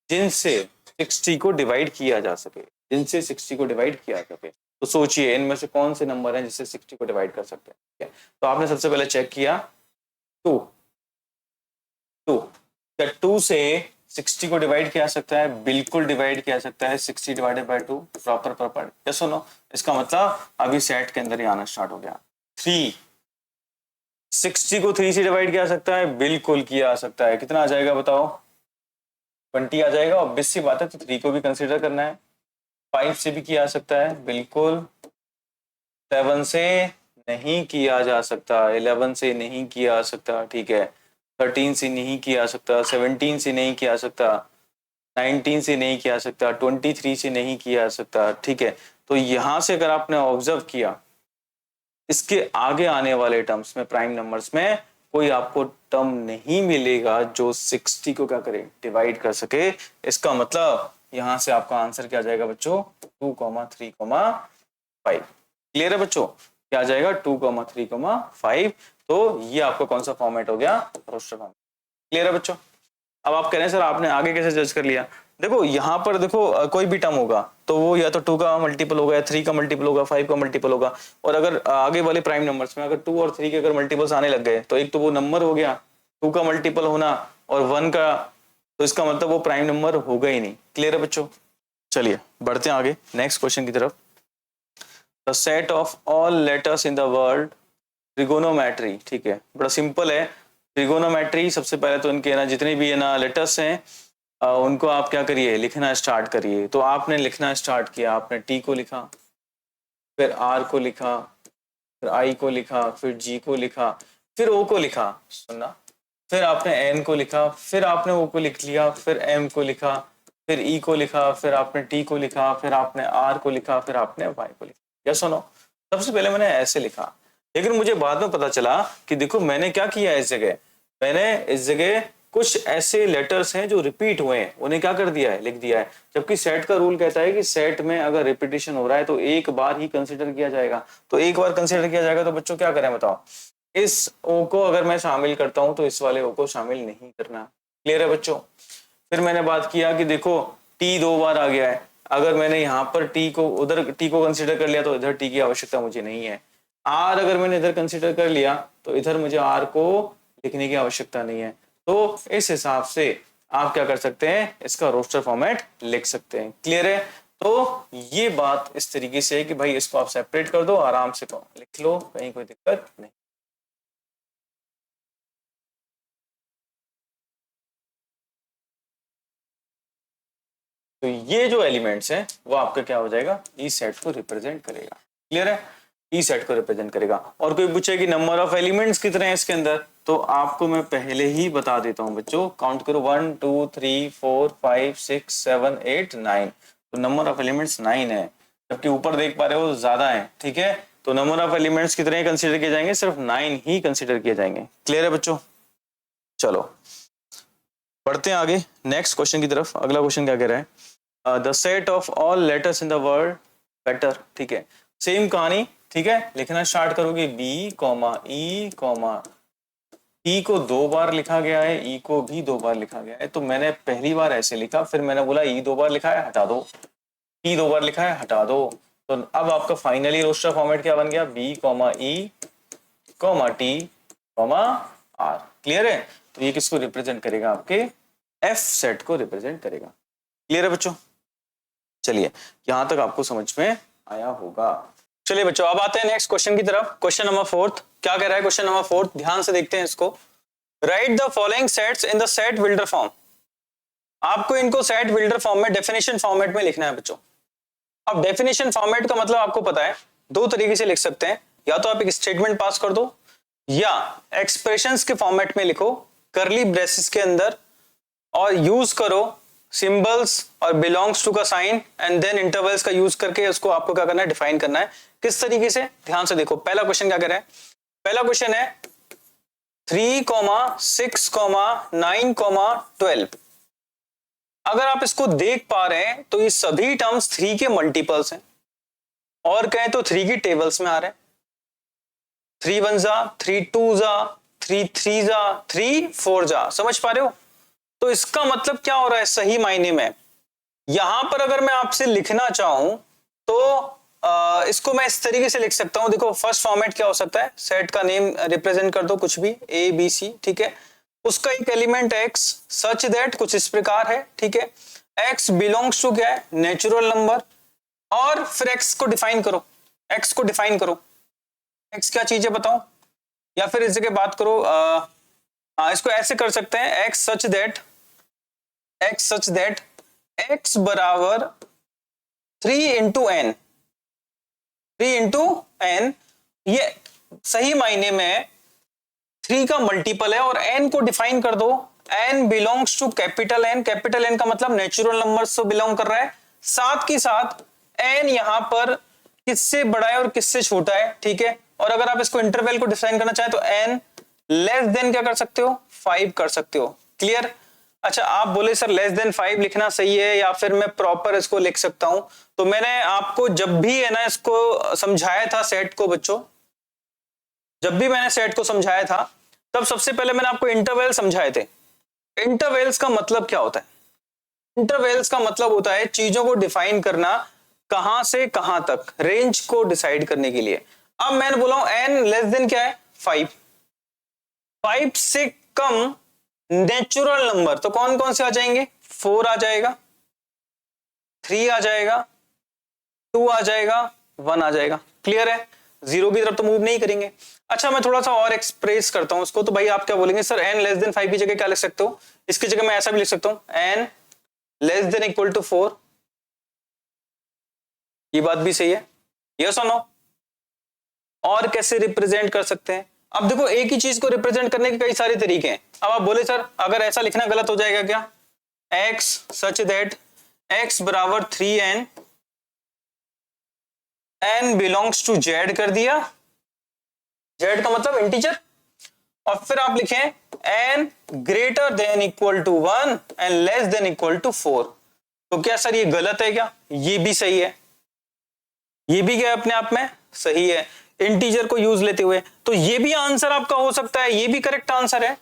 जिनसे 60 को डिवाइड किया जा सके, जिनसे 60 को डिवाइड किया जा सके। तो सोचिए इनमें से कौन से नंबर हैं जिससे 60 को डिवाइड कर सकते हैं, ठीक है। तो आपने सबसे पहले चेक किया 2 2 से 60 को डिवाइड किया जा सकता है, बिल्कुल डिवाइड किया जा सकता है 60 डिवाइडेड बाय 2 प्रॉपर। यस और नो? इसका मतलब अभी सेट के अंदर ही आना स्टार्ट हो गया। 3 60 को 3 से डिवाइड किया जा सकता है, बिल्कुल किया जा सकता है। कितना आ जाएगा बताओ? 20 आ जाएगा। ऑब्वियस सी बात है, तो 3 को भी कंसीडर करना है। 5 से भी किया जा सकता है, बिल्कुल। 7 से नहीं किया जा सकता, 11 से नहीं किया जा सकता, ठीक है। 13 से नहीं किया जा सकता, 17 से नहीं किया जा सकता, 19 से नहीं किया जा सकता, 23 से नहीं किया जा सकता, ठीक है। तो यहां से अगर आपने ऑब्जर्व किया, इसके आगे आने वाले टर्म्स में, प्राइम नंबर्स में, कोई आपको टर्म नहीं मिलेगा जो 60 को क्या करे, डिवाइड कर सके। इसका मतलब यहां से आपका आंसर क्या जाएगा बच्चों? 2, 3, 5। क्लियर है बच्चों? क्या आ जाएगा? 2, 3, 5। तो ये आपका कौन सा फॉर्मेट हो गया? Roster format. क्लियर है बच्चों? अब आप कह रहे हैं सर आपने आगे कैसे जज कर लिया? देखो यहाँ पर देखो, कोई भी टर्म होगा तो वो या तो 2 का मल्टीपल होगा, या 3 का मल्टीपल होगा, 5 का मल्टीपल होगा। और अगर आगे वाले प्राइम नंबर्स में अगर 2 और 3 के अगर मल्टीपल्स आने लग गए, तो एक तो वो नंबर हो गया 2 का मल्टीपल होना, और 1 का, तो इसका मतलब वो प्राइम नंबर होगा ही नहीं। क्लियर है बच्चों? चलिए बढ़ते हैं आगे नेक्स्ट क्वेश्चन की तरफ। The set of all letters in the world trigonometry, ठीक है, बड़ा सिंपल है। ट्रिगोनोमेट्री, सबसे पहले तो इनके ना जितने भी है ना लेटर्स हैं, उनको आप क्या करिए, लिखना स्टार्ट करिए। तो आपने लिखना स्टार्ट किया, आपने टी को लिखा, फिर आर को लिखा, फिर आई को लिखा, फिर जी को लिखा, फिर ओ को लिखा, सुनना, फिर आपने एन को लिखा, फिर आपने ओ को लिख लिया, फिर एम को लिखा, फिर ई को लिखा, फिर आपने टी को लिखा, फिर आपने आर को लिखा, फिर आपने वाई को लिखा। या सुनो, सबसे पहले मैंने ऐसे लिखा, लेकिन मुझे बाद में पता चला कि देखो मैंने क्या किया इस जगह, मैंने इस जगह कुछ ऐसे लेटर्स हैं जो रिपीट हुए हैं, उन्हें क्या कर दिया है, लिख दिया है। जबकि सेट का रूल कहता है कि सेट में अगर रिपीटिशन हो रहा है तो एक बार ही कंसिडर किया जाएगा। तो एक बार कंसिडर किया जाएगा, तो बच्चों क्या करें बताओ? इस ओ को अगर मैं शामिल करता हूं तो इस वाले ओ को शामिल नहीं करना। क्लियर है बच्चों? फिर मैंने बात किया कि देखो टी 2 बार आ गया है, अगर मैंने यहाँ पर टी को उधर टी को कंसिडर कर लिया तो इधर टी की आवश्यकता मुझे नहीं है। आर अगर मैंने इधर कंसिडर कर लिया तो इधर मुझे आर को लिखने की आवश्यकता नहीं है। तो इस हिसाब से आप क्या कर सकते हैं, इसका रोस्टर फॉर्मेट लिख सकते हैं। क्लियर है? तो ये बात इस तरीके से है कि भाई इसको आप सेपरेट कर दो, आराम से लिख लो, कहीं कोई दिक्कत नहीं। तो ये जो एलिमेंट्स हैं वो आपका क्या हो जाएगा, ई सेट को रिप्रेजेंट करेगा। क्लियर है? ई सेट को रिप्रेजेंट करेगा। और कोई पूछे कि नंबर ऑफ एलिमेंट्स कितने हैं इसके अंदर, तो आपको मैं पहले ही बता देता हूं बच्चों, काउंट करो 1 2 3 4 5 6 7 8 9। तो नंबर ऑफ एलिमेंट्स 9 है, जबकि ऊपर देख पा रहे हो ज्यादा है। ठीक है, तो नंबर ऑफ एलिमेंट्स कितने कंसिडर किए जाएंगे, सिर्फ 9 ही कंसिडर किए जाएंगे। क्लियर है बच्चों? चलो बढ़ते हैं आगे नेक्स्ट क्वेश्चन की तरफ। अगला क्वेश्चन क्या कह रहा है, the set of all letters in the word better. ठीक है, सेम कहानी। ठीक है, लिखना स्टार्ट करोगे बी कॉमा ई कॉमा, ई को 2 बार लिखा गया है, ई को भी 2 बार लिखा गया है। तो मैंने पहली बार ऐसे लिखा, फिर मैंने बोला ई 2 बार लिखा है हटा दो, ई 2 बार लिखा है हटा दो। तो अब आपका फाइनली रोस्टर फॉर्मेट क्या बन गया, B comma E comma T comma R. Clear है? तो ये किसको रिप्रेजेंट करेगा, आपके एफ सेट को रिप्रेजेंट करेगा। क्लियर है बच्चों? चलिए यहां तक आपको समझ में आया होगा। चलिए बच्चों अब आते हैं नेक्स्ट क्वेश्चन की तरफ। क्वेश्चन नंबर 4 क्या कह रहा है, क्वेश्चन नंबर 4 ध्यान से देखते हैं इसको। Right the following sets in the set builder form. आपको इनको सेट बिल्डर फॉर्म में डेफिनेशन फॉर्मेट में लिखना है बच्चों। अब डेफिनेशन फॉर्मेट का मतलब आपको पता है, 2 तरीके से लिख सकते हैं, या तो आप एक स्टेटमेंट पास कर दो, या एक्सप्रेशंस के फॉर्मेट में लिखो करली ब्रेसेस के अंदर, और यूज करो सिंबल्स और बिलोंग्स टू का साइन एंड देन इंटरवल्स का यूज करके उसको आपको क्या करना है, डिफाइन करना है। किस तरीके से, ध्यान से देखो। पहला क्वेश्चन क्या कह रहा है, पहला क्वेश्चन है 3, 6, 9, 12। अगर आप इसको देख पा रहे हैं तो ये सभी टर्म्स 3 के मल्टीपल्स हैं, और कहें तो 3 की टेबल्स में आ रहे हैं। 3 1 जा, 3 2 जा, 3 3 जा, 3 4 जा। समझ पा रहे हो? तो इसका मतलब क्या हो रहा है सही मायने में, यहां पर अगर मैं आपसे लिखना चाहूं तो इसको मैं इस तरीके से लिख सकता हूं। देखो फर्स्ट फॉर्मेट क्या हो सकता है, सेट का नेम रिप्रेजेंट कर दो कुछ भी, ए बी सी। ठीक है, उसका एक एलिमेंट x सच दैट कुछ इस प्रकार है, ठीक है, x बिलोंग्स टू क्या है, नेचुरल नंबर, और फिर x को डिफाइन करो, x को डिफाइन करो, x क्या चीज है बताओ, या फिर इस जगह बात करो, इसको ऐसे कर सकते हैं, x सच दैट x बराबर 3 इंटू n, 3 इंटू n, ये सही मायने में 3 का मल्टीपल है, और n को डिफाइन कर दो, n belongs to capital N, capital N का मतलब नेचुरल नंबर से बिलोंग कर रहा है, साथ के साथ n यहां पर किससे बड़ा है और किससे छोटा है, ठीक है, और अगर आप इसको इंटरवल को डिफाइन करना चाहें तो n लेस देन क्या कर सकते हो, 5 कर सकते हो, क्लियर। अच्छा, आप बोले सर लेस देन 5 लिखना सही है या फिर मैं प्रॉपर इसको लिख सकता हूं, तो मैंने आपको जब भी है ना इसको समझाया था सेट को बच्चों, जब भी मैंने सेट को समझाया था तब सबसे पहले मैंने आपको इंटरवल समझाए थे। इंटरवल्स का मतलब क्या होता है, इंटरवल्स का मतलब होता है चीजों को डिफाइन करना, कहां से कहां तक, रेंज को डिसाइड करने के लिए। अब मैंने बोला हूं n लेस देन क्या है, 5, 5 से कम नेचुरल नंबर तो कौन कौन से आ जाएंगे, 4 आ जाएगा, 3 आ जाएगा, 2 आ जाएगा, 1 आ जाएगा, क्लियर है, 0 की तरफ तो मूव नहीं करेंगे। अच्छा, मैं थोड़ा सा और एक्सप्रेस करता हूं उसको, तो भाई आप क्या बोलेंगे सर n लेस देन 5 की जगह क्या लिख सकते हो, इसकी जगह मैं ऐसा भी लिख सकता हूं n less than equal to 4, ये बात भी सही है, यस और नो। और कैसे रिप्रेजेंट कर सकते हैं, अब देखो एक ही चीज को रिप्रेजेंट करने के कई सारे तरीके हैं। अब आप बोले सर अगर ऐसा लिखना गलत हो जाएगा क्या, x सच दैट x बराबर 3n, n belongs to z कर दिया, z का मतलब इंटीजर, और फिर आप लिखें n greater than equal to 1 and less than equal to 4। तो क्या सर ये गलत है क्या, ये भी सही है, ये भी क्या अपने आप में सही है, इंटीजर को यूज लेते हुए, तो ये भी आंसर आपका हो सकता है, ये भी करेक्ट आंसर है,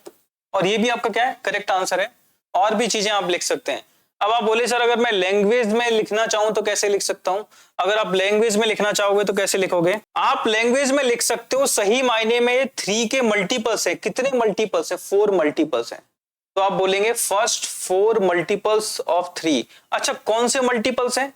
और ये भी आपका क्या है, करेक्ट आंसर है। और भी चीजें आप लिख सकते हैं। अब आप बोले सर अगर मैं लैंग्वेज में लिखना चाहूं तो कैसे लिख सकता हूं, अगर आप लैंग्वेज में लिखना चाहोगे तो कैसे लिखोगे, आप लैंग्वेज में लिख सकते हो सही मायने में 3 के मल्टीपल्स है, कितने मल्टीपल्स है, 4 मल्टीपल्स है, तो आप बोलेंगे फर्स्ट 4 मल्टीपल्स ऑफ 3। अच्छा, कौन से मल्टीपल्स हैं,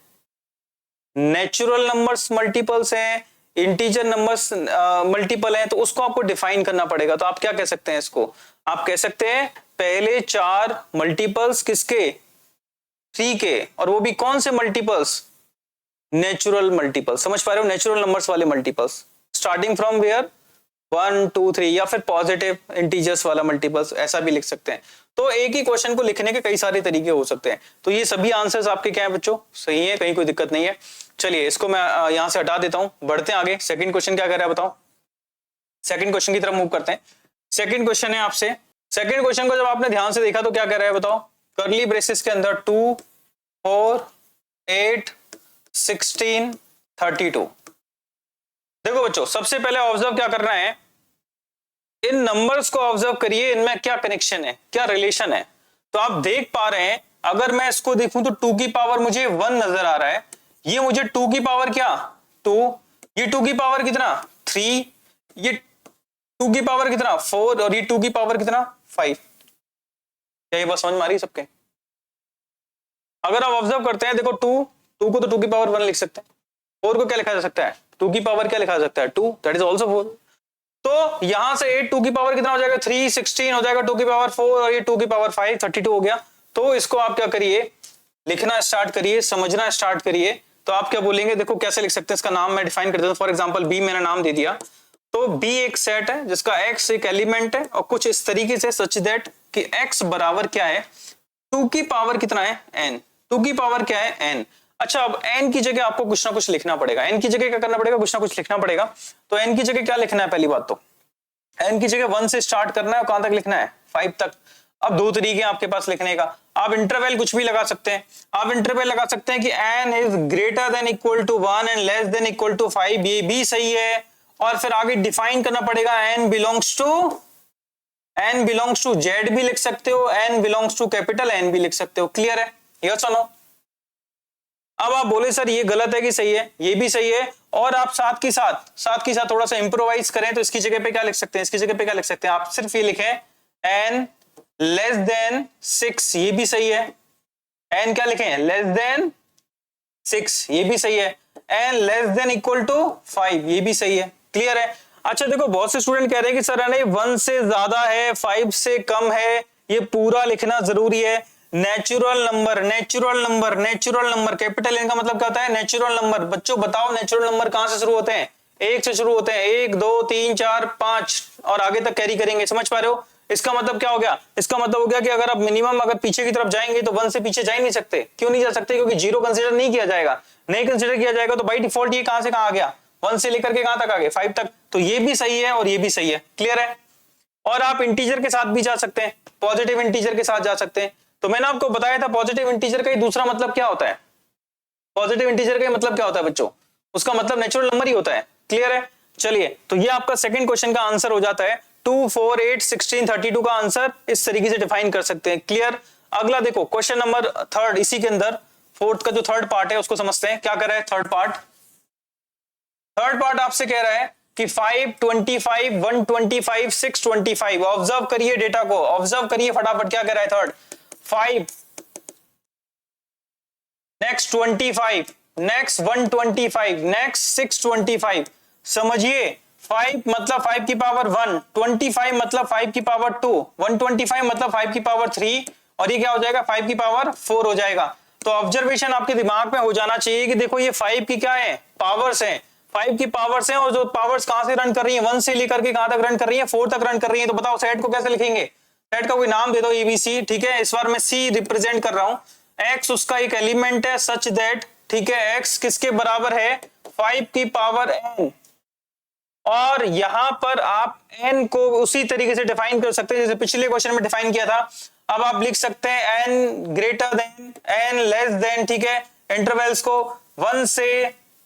नेचुरल नंबर्स मल्टीपल्स हैं, इंटीजर नंबर्स मल्टीपल हैं, तो उसको आपको डिफाइन करना पड़ेगा। तो आप क्या कह सकते हैं इसको, आप कह सकते हैं पहले 4 मल्टीपल्स किसके, 3 के, और वो भी कौन से मल्टीपल्स, नेचुरल मल्टीपल्स, समझ पा रहे हो, नेचुरल नंबर्स वाले मल्टीपल्स, स्टार्टिंग फ्रॉम वेयर 1 2 3, या फिर पॉजिटिव इंटीजर्स वाला मल्टीपल्स, ऐसा भी लिख सकते हैं। तो एक ही क्वेश्चन को लिखने के कई सारे तरीके हो सकते हैं। तो ये सभी आंसर्स आपके क्या है बच्चों, सही है, कहीं कोई दिक्कत नहीं है। चलिए इसको मैं यहां से हटा देता हूं, बढ़ते हैं आगे। सेकंड क्वेश्चन क्या कर रहा है बताओ, सेकंड क्वेश्चन की तरफ मूव करते हैं। सेकंड क्वेश्चन है आपसे, सेकंड क्वेश्चन को जब आपने ध्यान से देखा तो क्या कर रहा है बताओ, कर्ली ब्रेसेस के अंदर 2 4 8 16 32। देखो बच्चों सबसे पहले ऑब्जर्व क्या करना है, इन नंबर्स को ऑब्जर्व करिए, इनमें क्या कनेक्शन है, क्या रिलेशन है। तो आप देख पा रहे हैं, अगर मैं इसको देखूं तो 2 की पावर मुझे 1 नजर आ रहा है, ये मुझे 2 की पावर क्या 2, ये 2 की पावर कितना 3, ये 2 की पावर कितना 4, और ये 2 की पावर कितना 5। क्या ये बात समझ में आ रही है सबके, अगर आप ऑब्जर्व करते हैं देखो 2 को तो 2 की पावर 1 लिख सकते हैं, 4 को क्या लिखा जा सकता है, 2 की पावर क्या लिखा जा सकता है 2, दैट इज ऑल्सो 4। तो यहां से 8 2 की पावर कितना हो जाएगा 3, 16 हो जाएगा 2 की पावर 4, और ये 2 की पावर 5 32 हो गया। तो इसको आप क्या करिए, लिखना स्टार्ट करिए, समझना स्टार्ट करिए। तो आप क्या बोलेंगे, देखो कैसे लिख सकते हैं, इसका नाम मैं डिफाइन कर देता हूं। फॉर एग्जांपल बी मैंने नाम दे दिया, तो बी एक सेट है जिसका एक्स एक एलिमेंट है, और कुछ इस तरीके से सच दैट कि एक्स बराबर क्या है 2 की पावर कितना है n, 2 की पावर क्या है n। अच्छा, अब n की जगह आपको कुछ ना कुछ लिखना पड़ेगा, n की जगह क्या करना पड़ेगा, कुछ ना कुछ लिखना पड़ेगा। तो n की जगह क्या लिखना है, पहली बात तो n की जगह 1 से स्टार्ट करना है, और कहां तक लिखना है 5 तक। अब 2 तरीके आपके पास लिखने का, आप इंटरवल कुछ भी लगा सकते हैं, आप इंटरवल लगा सकते हैं कि n is greater than equal to 1 and less than equal to 5, ये भी सही है। और फिर आगे डिफाइन करना पड़ेगा n बिलोंग्स टू z भी लिख सकते हो, n belongs to capital N भी लिख सकते हो, क्लियर है, यस और नो। अब आप बोले सर ये गलत है कि सही है, ये भी सही है, और आप साथ की साथ थोड़ा सा इंप्रोवाइज करें तो इसकी जगह पे क्या लिख सकते हैं, इसकी जगह पे क्या लिख सकते हैं, आप सिर्फ ये लिखें n लेस देन 6, ये भी सही है। n क्या लिखे हैं, लेस देन 6, ये भी सही है। n less than equal to 5, ये भी सही है। क्लियर है। अच्छा देखो, बहुत से स्टूडेंट कह रहे हैं कि सर नहीं 1 से ज्यादा है, 5 से कम है, ये पूरा लिखना जरूरी है। Natural number, natural number, natural number, capital N का मतलब क्या होता है, नेचुरल नंबर। बच्चों बताओ नेचुरल नंबर कहां से शुरू होते हैं, 1 से शुरू होते हैं, 1 2 3 4 5 और आगे तक कैरी करेंगे। समझ पा रहे हो। इसका मतलब क्या हो गया, इसका मतलब हो गया कि अगर आप मिनिमम अगर पीछे की तरफ जाएंगे तो 1 से पीछे जा ही नहीं सकते। क्यों नहीं जा सकते, क्योंकि 0 कंसीडर नहीं किया जाएगा। नहीं कंसीडर किया जाएगा तो बाई डिफॉल्ट ये कहां से कहां आ गया, 1 से लेकर के कहां तक आ गए, 5 तक। तो ये भी सही है और ये भी सही है। क्लियर है। और आप इंटीजर के साथ भी जा सकते हैं, पॉजिटिव इंटीजर के साथ जा सकते हैं। तो मैंने आपको बताया था पॉजिटिव इंटीजर का ही दूसरा मतलब क्या होता है, पॉजिटिव इंटीजर का मतलब क्या होता है बच्चों, उसका मतलब नेचुरल नंबर ही होता है। क्लियर है। चलिए, तो ये आपका सेकंड क्वेश्चन का आंसर हो जाता है। 2 4 8 16 32 का आंसर इस तरीके से डिफाइन कर सकते हैं। क्लियर। अगला देखो क्वेश्चन नंबर 3, इसी के अंदर फोर्थ का जो थर्ड पार्ट है उसको समझते हैं। क्या कर रहा है थर्ड पार्ट, थर्ड पार्ट आपसे कह रहा है कि 5 25 125 625। ऑब्जर्व करिए डेटा को, ऑब्जर्व करिए फटाफट। क्या कह रहा है थर्ड, 5 नेक्स्ट 25 नेक्स्ट 125 नेक्स्ट 625। समझिए 5 मतलब 5 की पावर 1, 25 मतलब 5 की पावर 2, 125 मतलब 5 की पावर 3 और ये क्या हो जाएगा 5 की पावर 4 हो जाएगा। तो ऑब्जर्वेशन आपके दिमाग में हो जाना चाहिए कि देखो ये 5 की क्या है, पावर्स हैं, 5 की पावर्स हैं और जो पावर्स कहां से रन कर रही है, 1 से लेकर के कहां तक रन कर रही है, 4 तक रन कर रही है। तो बताओ सेट को कैसे लिखेंगे, सेट का कोई नाम दे दो, एबीसी। ठीक है, इस बार मैं सी रिप्रेजेंट कर रहा हूं, एक्स उसका एक एलिमेंट है सच दैट, ठीक है, एक्स किसके बराबर है 5 की पावर n। और यहां पर आप n को उसी तरीके से डिफाइन कर सकते हैं जैसे पिछले क्वेश्चन में डिफाइन किया था। अब आप लिख सकते हैं n greater then, n less then, ठीक है, इंटरवल्स को 1 से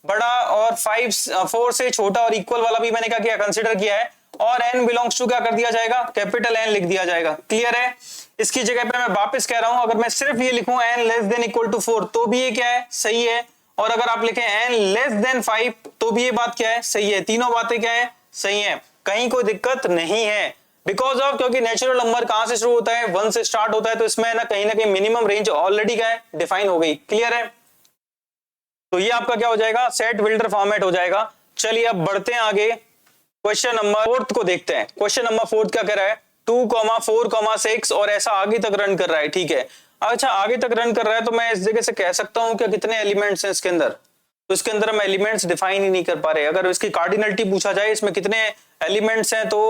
बड़ा और 4 से छोटा और इक्वल वाला भी मैंने क्या किया, कंसीडर किया है। और n बिलोंग्स टू क्या कर दिया जाएगा, कैपिटल N लिख दिया जाएगा। क्लियर है। इसकी जगह पे मैं वापस कह रहा हूं, अगर मैं सिर्फ ये लिखूं n less than equal to 4 तो भी ये क्या है, सही है। और अगर आप लिखें n लेस देन 5 तो भी ये बात क्या है, सही है। तीनों बातें क्या है, सही है, कहीं कोई दिक्कत नहीं है। बिकॉज ऑफ, क्योंकि नेचुरल नंबर कहां से शुरू होता है, 1 से स्टार्ट होता है, तो इसमें ना कहीं मिनिमम रेंज ऑलरेडी क्या है, डिफाइन हो गई। क्लियर है। तो ये आपका क्या हो जाएगा, सेट विल्टर फॉर्मेट हो जाएगा। चलिए अब बढ़ते हैं आगे, क्वेश्चन नंबर 4 को देखते हैं। क्वेश्चन नंबर 4 क्या कह रहा है, 2, 4, 6 और ऐसा आगे तक रन कर रहा है। ठीक है, अच्छा आगे तक रन कर रहा है तो मैं इस जगह से कह सकता हूं कि कितने एलिमेंट्स हैं इसके अंदर, तो इसके अंदर हम एलिमेंट्स डिफाइन ही नहीं कर पा रहे। अगर इसकी कार्डिनलिटी पूछा जाए इसमें कितने एलिमेंट्स हैं तो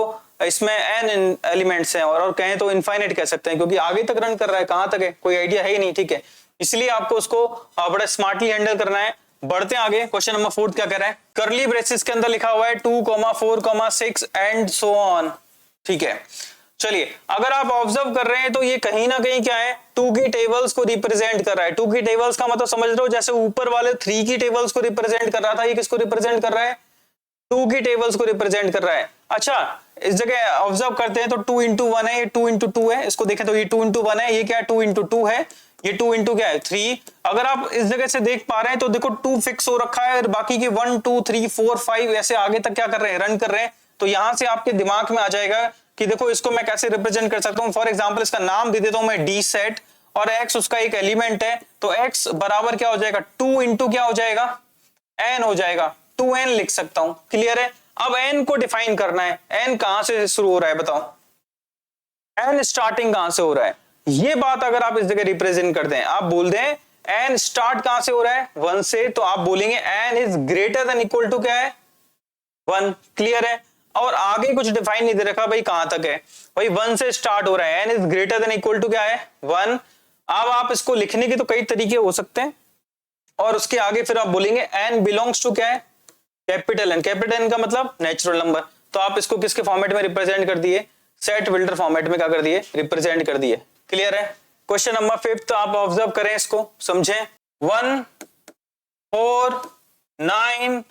इसमें n एलिमेंट्स हैं, और कहें तो इनफाइनाइट कह सकते हैं, क्योंकि आगे तक रन कर रहा है, कहां तक है कोई आइडिया है ही नहीं। ठीक है, इसलिए आपको उसको बड़ा स्मार्टली हैंडल करना है। बढ़ते हैं आगे, क्वेश्चन नंबर 4 क्या कह रहा है, करली ब्रेसेस के अंदर लिखा हुआ है 2, 4, 6 एंड सो ऑन। ठीक है, चलिए अगर आप ऑब्जर्व कर रहे हैं तो ये कहीं ना कहीं क्या है, 2 की टेबल्स को रिप्रेजेंट कर रहा है। 2 की टेबल्स का मतलब समझ रहे हो, जैसे ऊपर वाले 3 की टेबल्स को रिप्रेजेंट कर रहा था, ये किसको रिप्रेजेंट कर रहा है, 2 की टेबल्स को रिप्रेजेंट कर रहा है। अच्छा इस जगह ऑब्जर्व करते हैं तो 2 into 1 है, ये 2 into 2 है, इसको देखें तो ये 2 into 1 है, ये क्या है 2 into 2 है, ये 2 into क्या है 3। अगर आप इस जगह से देख पा रहे हैं तो देखो 2 फिक्स हो रखा है और बाकी के 1 2 3 4 5 ऐसे आगे तक क्या कर रहे हैं, रन कर रहे हैं। तो यहां से आपके दिमाग में आ जाएगा कि देखो इसको मैं कैसे रिप्रेजेंट कर सकता हूं। फॉर एग्जांपल इसका नाम दे देता हूं मैं डी सेट, और x उसका एक एलिमेंट है, तो x बराबर क्या हो जाएगा 2 into क्या हो जाएगा n हो जाएगा, 2n लिख सकता हूं। क्लियर है। अब n को डिफाइन करना है, n कहां से शुरू हो रहा है बताओ, n स्टार्टिंग कहां से हो रहा है, ये बात अगर आप इस जगह रिप्रेजेंट कर दें, आप बोल दें n स्टार्ट कहां से हो रहा है 1 से, तो आप बोलेंगे n is greater than equal to क्या है 1। क्लियर है। और आगे कुछ डिफाइन नहीं दे रखा भाई कहां तक है, भाई 1 से स्टार्ट हो रहा है, n is greater than equal to क्या है 1। अब आप इसको लिखने के तो कई तरीके हो सकते हैं, और उसके आगे फिर आप बोलेंगे n बिलोंग्स टू क्या है कैपिटल N। कैपिटल N का मतलब नेचुरल नंबर, तो आप इसको किसके फॉर्मेट में रिप्रेजेंट कर दिए, सेट विल्टर फॉर्मेट में क्या कर दिए, रिप्रेजेंट कर दिए। क्लियर है। क्वेश्चन नंबर 5 आप ऑब्जर्व करें, इसको समझें। 1 4 9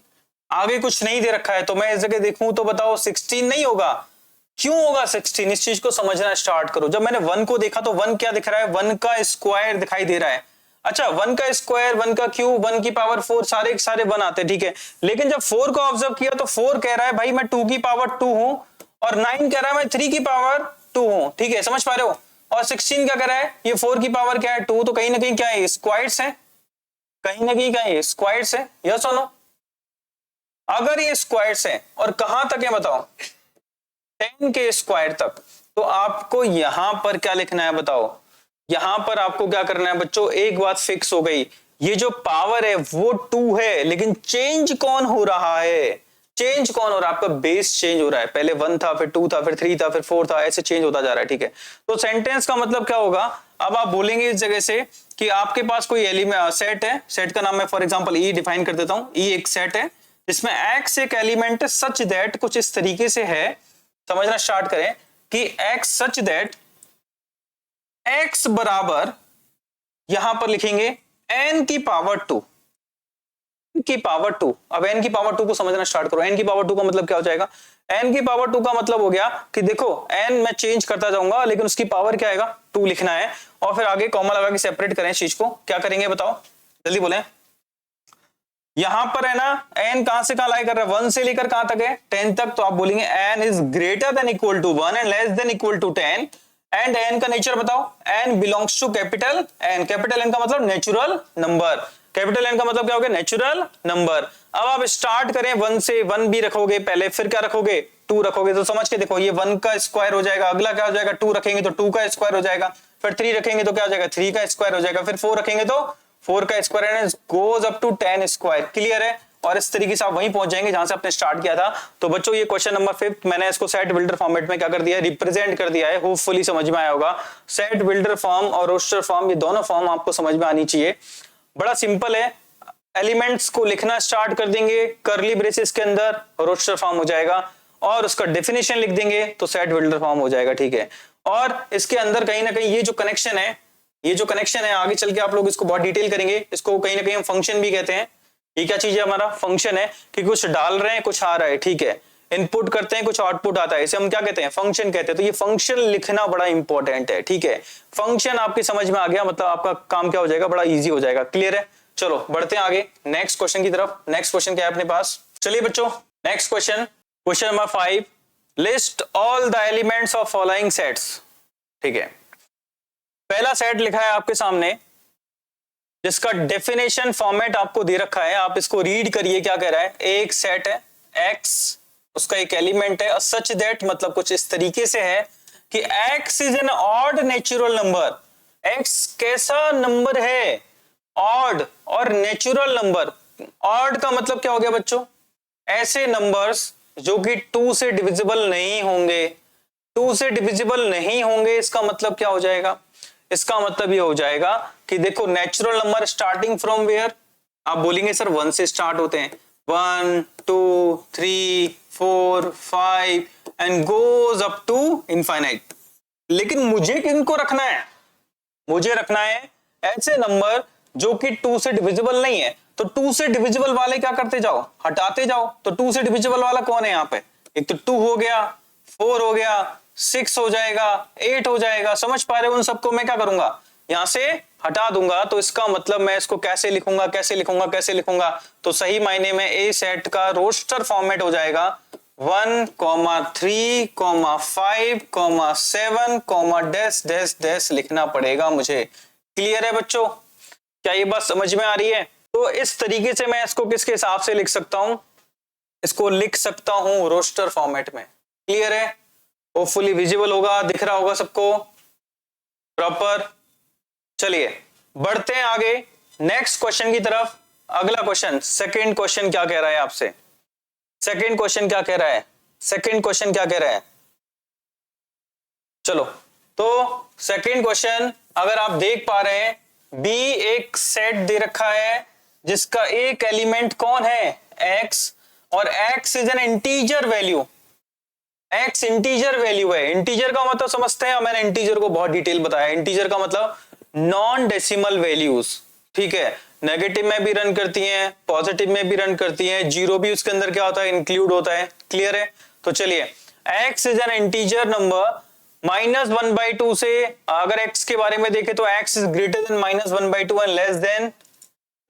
आगे कुछ नहीं दे रखा है, तो मैं इस जगह देखूं तो बताओ 16 नहीं होगा, क्यों होगा 16, इस चीज को समझना स्टार्ट करो। जब मैंने 1 को देखा तो 1 क्या दिख रहा है, 1 का स्क्वायर दिखाई दे रहा है। अच्छा 1 का स्क्वायर, 1 का क्यूब, 1 की पावर 4, सारे के सारे 1 आते हैं। ठीक है, लेकिन जब 4 को ऑब्जर्व किया तो 4 कह रहा है भाई मैं 2 की पावर 2 हूं, और 9 कह रहा है मैं 3 की पावर 2 हूं। ठीक है, समझ पा रहे हो। और 16 क्या कर रहा है, ये 4 की पावर क्या है 2, तो कहीं ना कहीं क्या है स्क्वायर्स है, कहीं ना कहीं क्या है स्क्वायर्स है, यस और नो। अगर ये स्क्वायर्स है और कहां तक है बताओ 10 के स्क्वायर तक, तो आपको यहां पर क्या लिखना है बताओ, यहां पर आपको क्या करना है बच्चों, एक बात फिक्स हो गई, ये जो पावर है वो 2 है, लेकिन चेंज कौन हो रहा है, चेंज कौन हो रहा है, आपका बेस चेंज हो रहा है, पहले 1 था फिर 2 था फिर 3 था फिर 4 था, ऐसे चेंज होता जा रहा है, ठीक है। तो सेंटेंस का मतलब क्या होगा, अब आप बोलेंगे इस जगह से कि आपके पास कोई एलिमेंट सेट है, सेट का नाम मैं फॉर एग्जांपल ई डिफाइन कर देता हूं, ई एक सेट है जिसमें x एक एलिमेंट है सच दैट, कुछ इस तरीके से है, समझना स्टार्ट करें कि x सच दैट x बराबर यहां पर लिखेंगे n की पावर 2 की पावर 2। अब n की पावर 2 को समझना स्टार्ट करो, n की पावर 2 का मतलब क्या हो जाएगा, n की पावर 2 का मतलब हो गया कि देखो n मैं चेंज करता जाऊंगा लेकिन उसकी पावर क्या आएगा 2 लिखना है, और फिर आगे कॉमा लगा के सेपरेट करें चीज को, क्या करेंगे बताओ जल्दी बोलें। यहां पर है ना n कहां से कहां लाई कर रहा है, 1 से लेकर कहां तक है 10 तक, तो आप बोलेंगे n is greater than equal to 1 and less than equal to 10, and n का नेचर बताओ, n belongs to capital n, capital n का मतलब नेचुरल नंबर, कैपिटल n का मतलब क्या हो गया नेचुरल नंबर। अब आप स्टार्ट करें 1 से, 1 भी रखोगे पहले, फिर क्या रखोगे 2 रखोगे, तो समझ के देखो ये 1 का स्क्वायर हो जाएगा, अगला क्या हो जाएगा 2 रखेंगे तो 2 का स्क्वायर हो जाएगा, फिर 3 रखेंगे तो क्या हो जाएगा 3 का स्क्वायर हो जाएगा, फिर 4 रखेंगे तो 4 का square, and goes up to 10 square, clear है। और इस तरीके से आप वहीं पहुंच जाएंगे जहां से आपने स्टार्ट किया था। तो बच्चों ये क्वेश्चन नंबर 5 मैंने इसको सेट बिल्डर फॉर्मेट में क्या कर दिया है, रिप्रेजेंट कर दिया है, होपफुली समझ में आया होगा। सेट बिल्डर फॉर्म और रोस्टर फॉर्म, ये दोनों फॉर्म आपको समझ में आनी चाहिए, बड़ा सिंपल है। एलिमेंट्स को लिखना स्टार्ट कर देंगे कर्ली ब्रेसेस के अंदर, रोस्टर फॉर्म हो जाएगा, और उसका डेफिनेशन लिख देंगे तो सेट बिल्डर फॉर्म हो जाएगा, ठीक है। और इसके अंदर कहीं ना कहीं ये जो कनेक्शन है, ये जो कनेक्शन है आगे चल के आप लोग इसको बहुत डिटेल करेंगे, इसको कहीं ना कहीं हम फंक्शन भी कहते हैं। ये क्या चीज है, हमारा फंक्शन है कि कुछ डाल रहे हैं कुछ आ रहा है, ठीक है, इनपुट करते हैं कुछ आउटपुट आता है, इसे हम क्या कहते हैं फंक्शन कहते हैं। तो ये फंक्शन लिखना बड़ा इंपॉर्टेंट है, ठीक है। फंक्शन आपकी समझ में आ गया मतलब आपका काम क्या हो जाएगा, बड़ा इजी हो जाएगा, क्लियर है। चलो बढ़ते हैं आगे नेक्स्ट क्वेश्चन की तरफ। नेक्स्ट क्वेश्चन क्या है अपने पास, चलिए बच्चों next question, question number 5, list all the elements of following sets, ठीक है। पहला सेट लिखा है आपके सामने जिसका डेफिनेशन फॉर्मेट आपको दे रखा है, आप इसको रीड करिए क्या कह रहा है। एक सेट है x, उसका एक एलिमेंट है सच दैट, मतलब कुछ इस तरीके से है कि x is N odd natural number, x कैसा नंबर है ऑड और नेचुरल नंबर। ऑड का मतलब क्या हो गया बच्चों, ऐसे नंबर्स जो कि 2 से डिविजिबल नहीं होंगे, 2 से डिविजिबल नहीं होंगे, इसका मतलब क्या हो जाएगा, इसका मतलब ये हो जाएगा कि देखो natural number starting from where, आप बोलेंगे सर 1 से स्टार्ट होते हैं, 1 2 3 4 5 and goes up to infinite, लेकिन मुझे किनको रखना है, मुझे रखना है ऐसे नंबर जो कि 2 से डिविजिबल नहीं है। तो 2 से डिविजिबल वाले क्या करते जाओ, हटाते जाओ। तो 2 से डिविजिबल वाला कौन है यहाँ पे, एक तो 2 हो गया, 4 हो गया, 6 हो जाएगा, 8 हो जाएगा, समझ पा रहे हो। उन सबको मैं क्या करूंगा, यहां से हटा दूंगा। तो इसका मतलब मैं इसको कैसे लिखूंगा, कैसे लिखूंगा, कैसे लिखूंगा, तो सही मायने में ए सेट का रोस्टर फॉर्मेट हो जाएगा 1, 3, 5, 7, डैश डैश डैश लिखना पड़ेगा मुझे। क्लियर है बच्चों, क्या ये बात समझ में आ रही है। तो इस तरीके से मैं इसको किसके हिसाब से लिख सकता हूं, इसको लिख सकता हूं रोस्टर फॉर्मेट में। क्लियर है, होपफुली विजिबल होगा, दिख रहा होगा सबको प्रॉपर। चलिए बढ़ते हैं आगे नेक्स्ट क्वेश्चन की तरफ। अगला क्वेश्चन, सेकंड क्वेश्चन क्या कह रहा है आपसे, सेकंड क्वेश्चन क्या कह रहा है, सेकंड क्वेश्चन क्या कह रहा है। चलो तो सेकंड क्वेश्चन अगर आप देख पा रहे हैं, बी एक सेट दे रखा है जिसका एक एलिमेंट कौन है x, और x is an integer value, x integer value है। इंटीजर का मतलब समझते हैं, मैंने इंटीजर को बहुत डिटेल बताया। इंटीजर का मतलब नॉन डेसिमल वैल्यूज, ठीक है, नेगेटिव में भी रन करती हैं, पॉजिटिव में भी रन करती हैं, जीरो भी उसके अंदर क्या होता है इंक्लूड होता है। क्लियर है, तो चलिए x is an integer number -1/2 से, अगर x के बारे में देखें तो x is greater then -1/2 and less then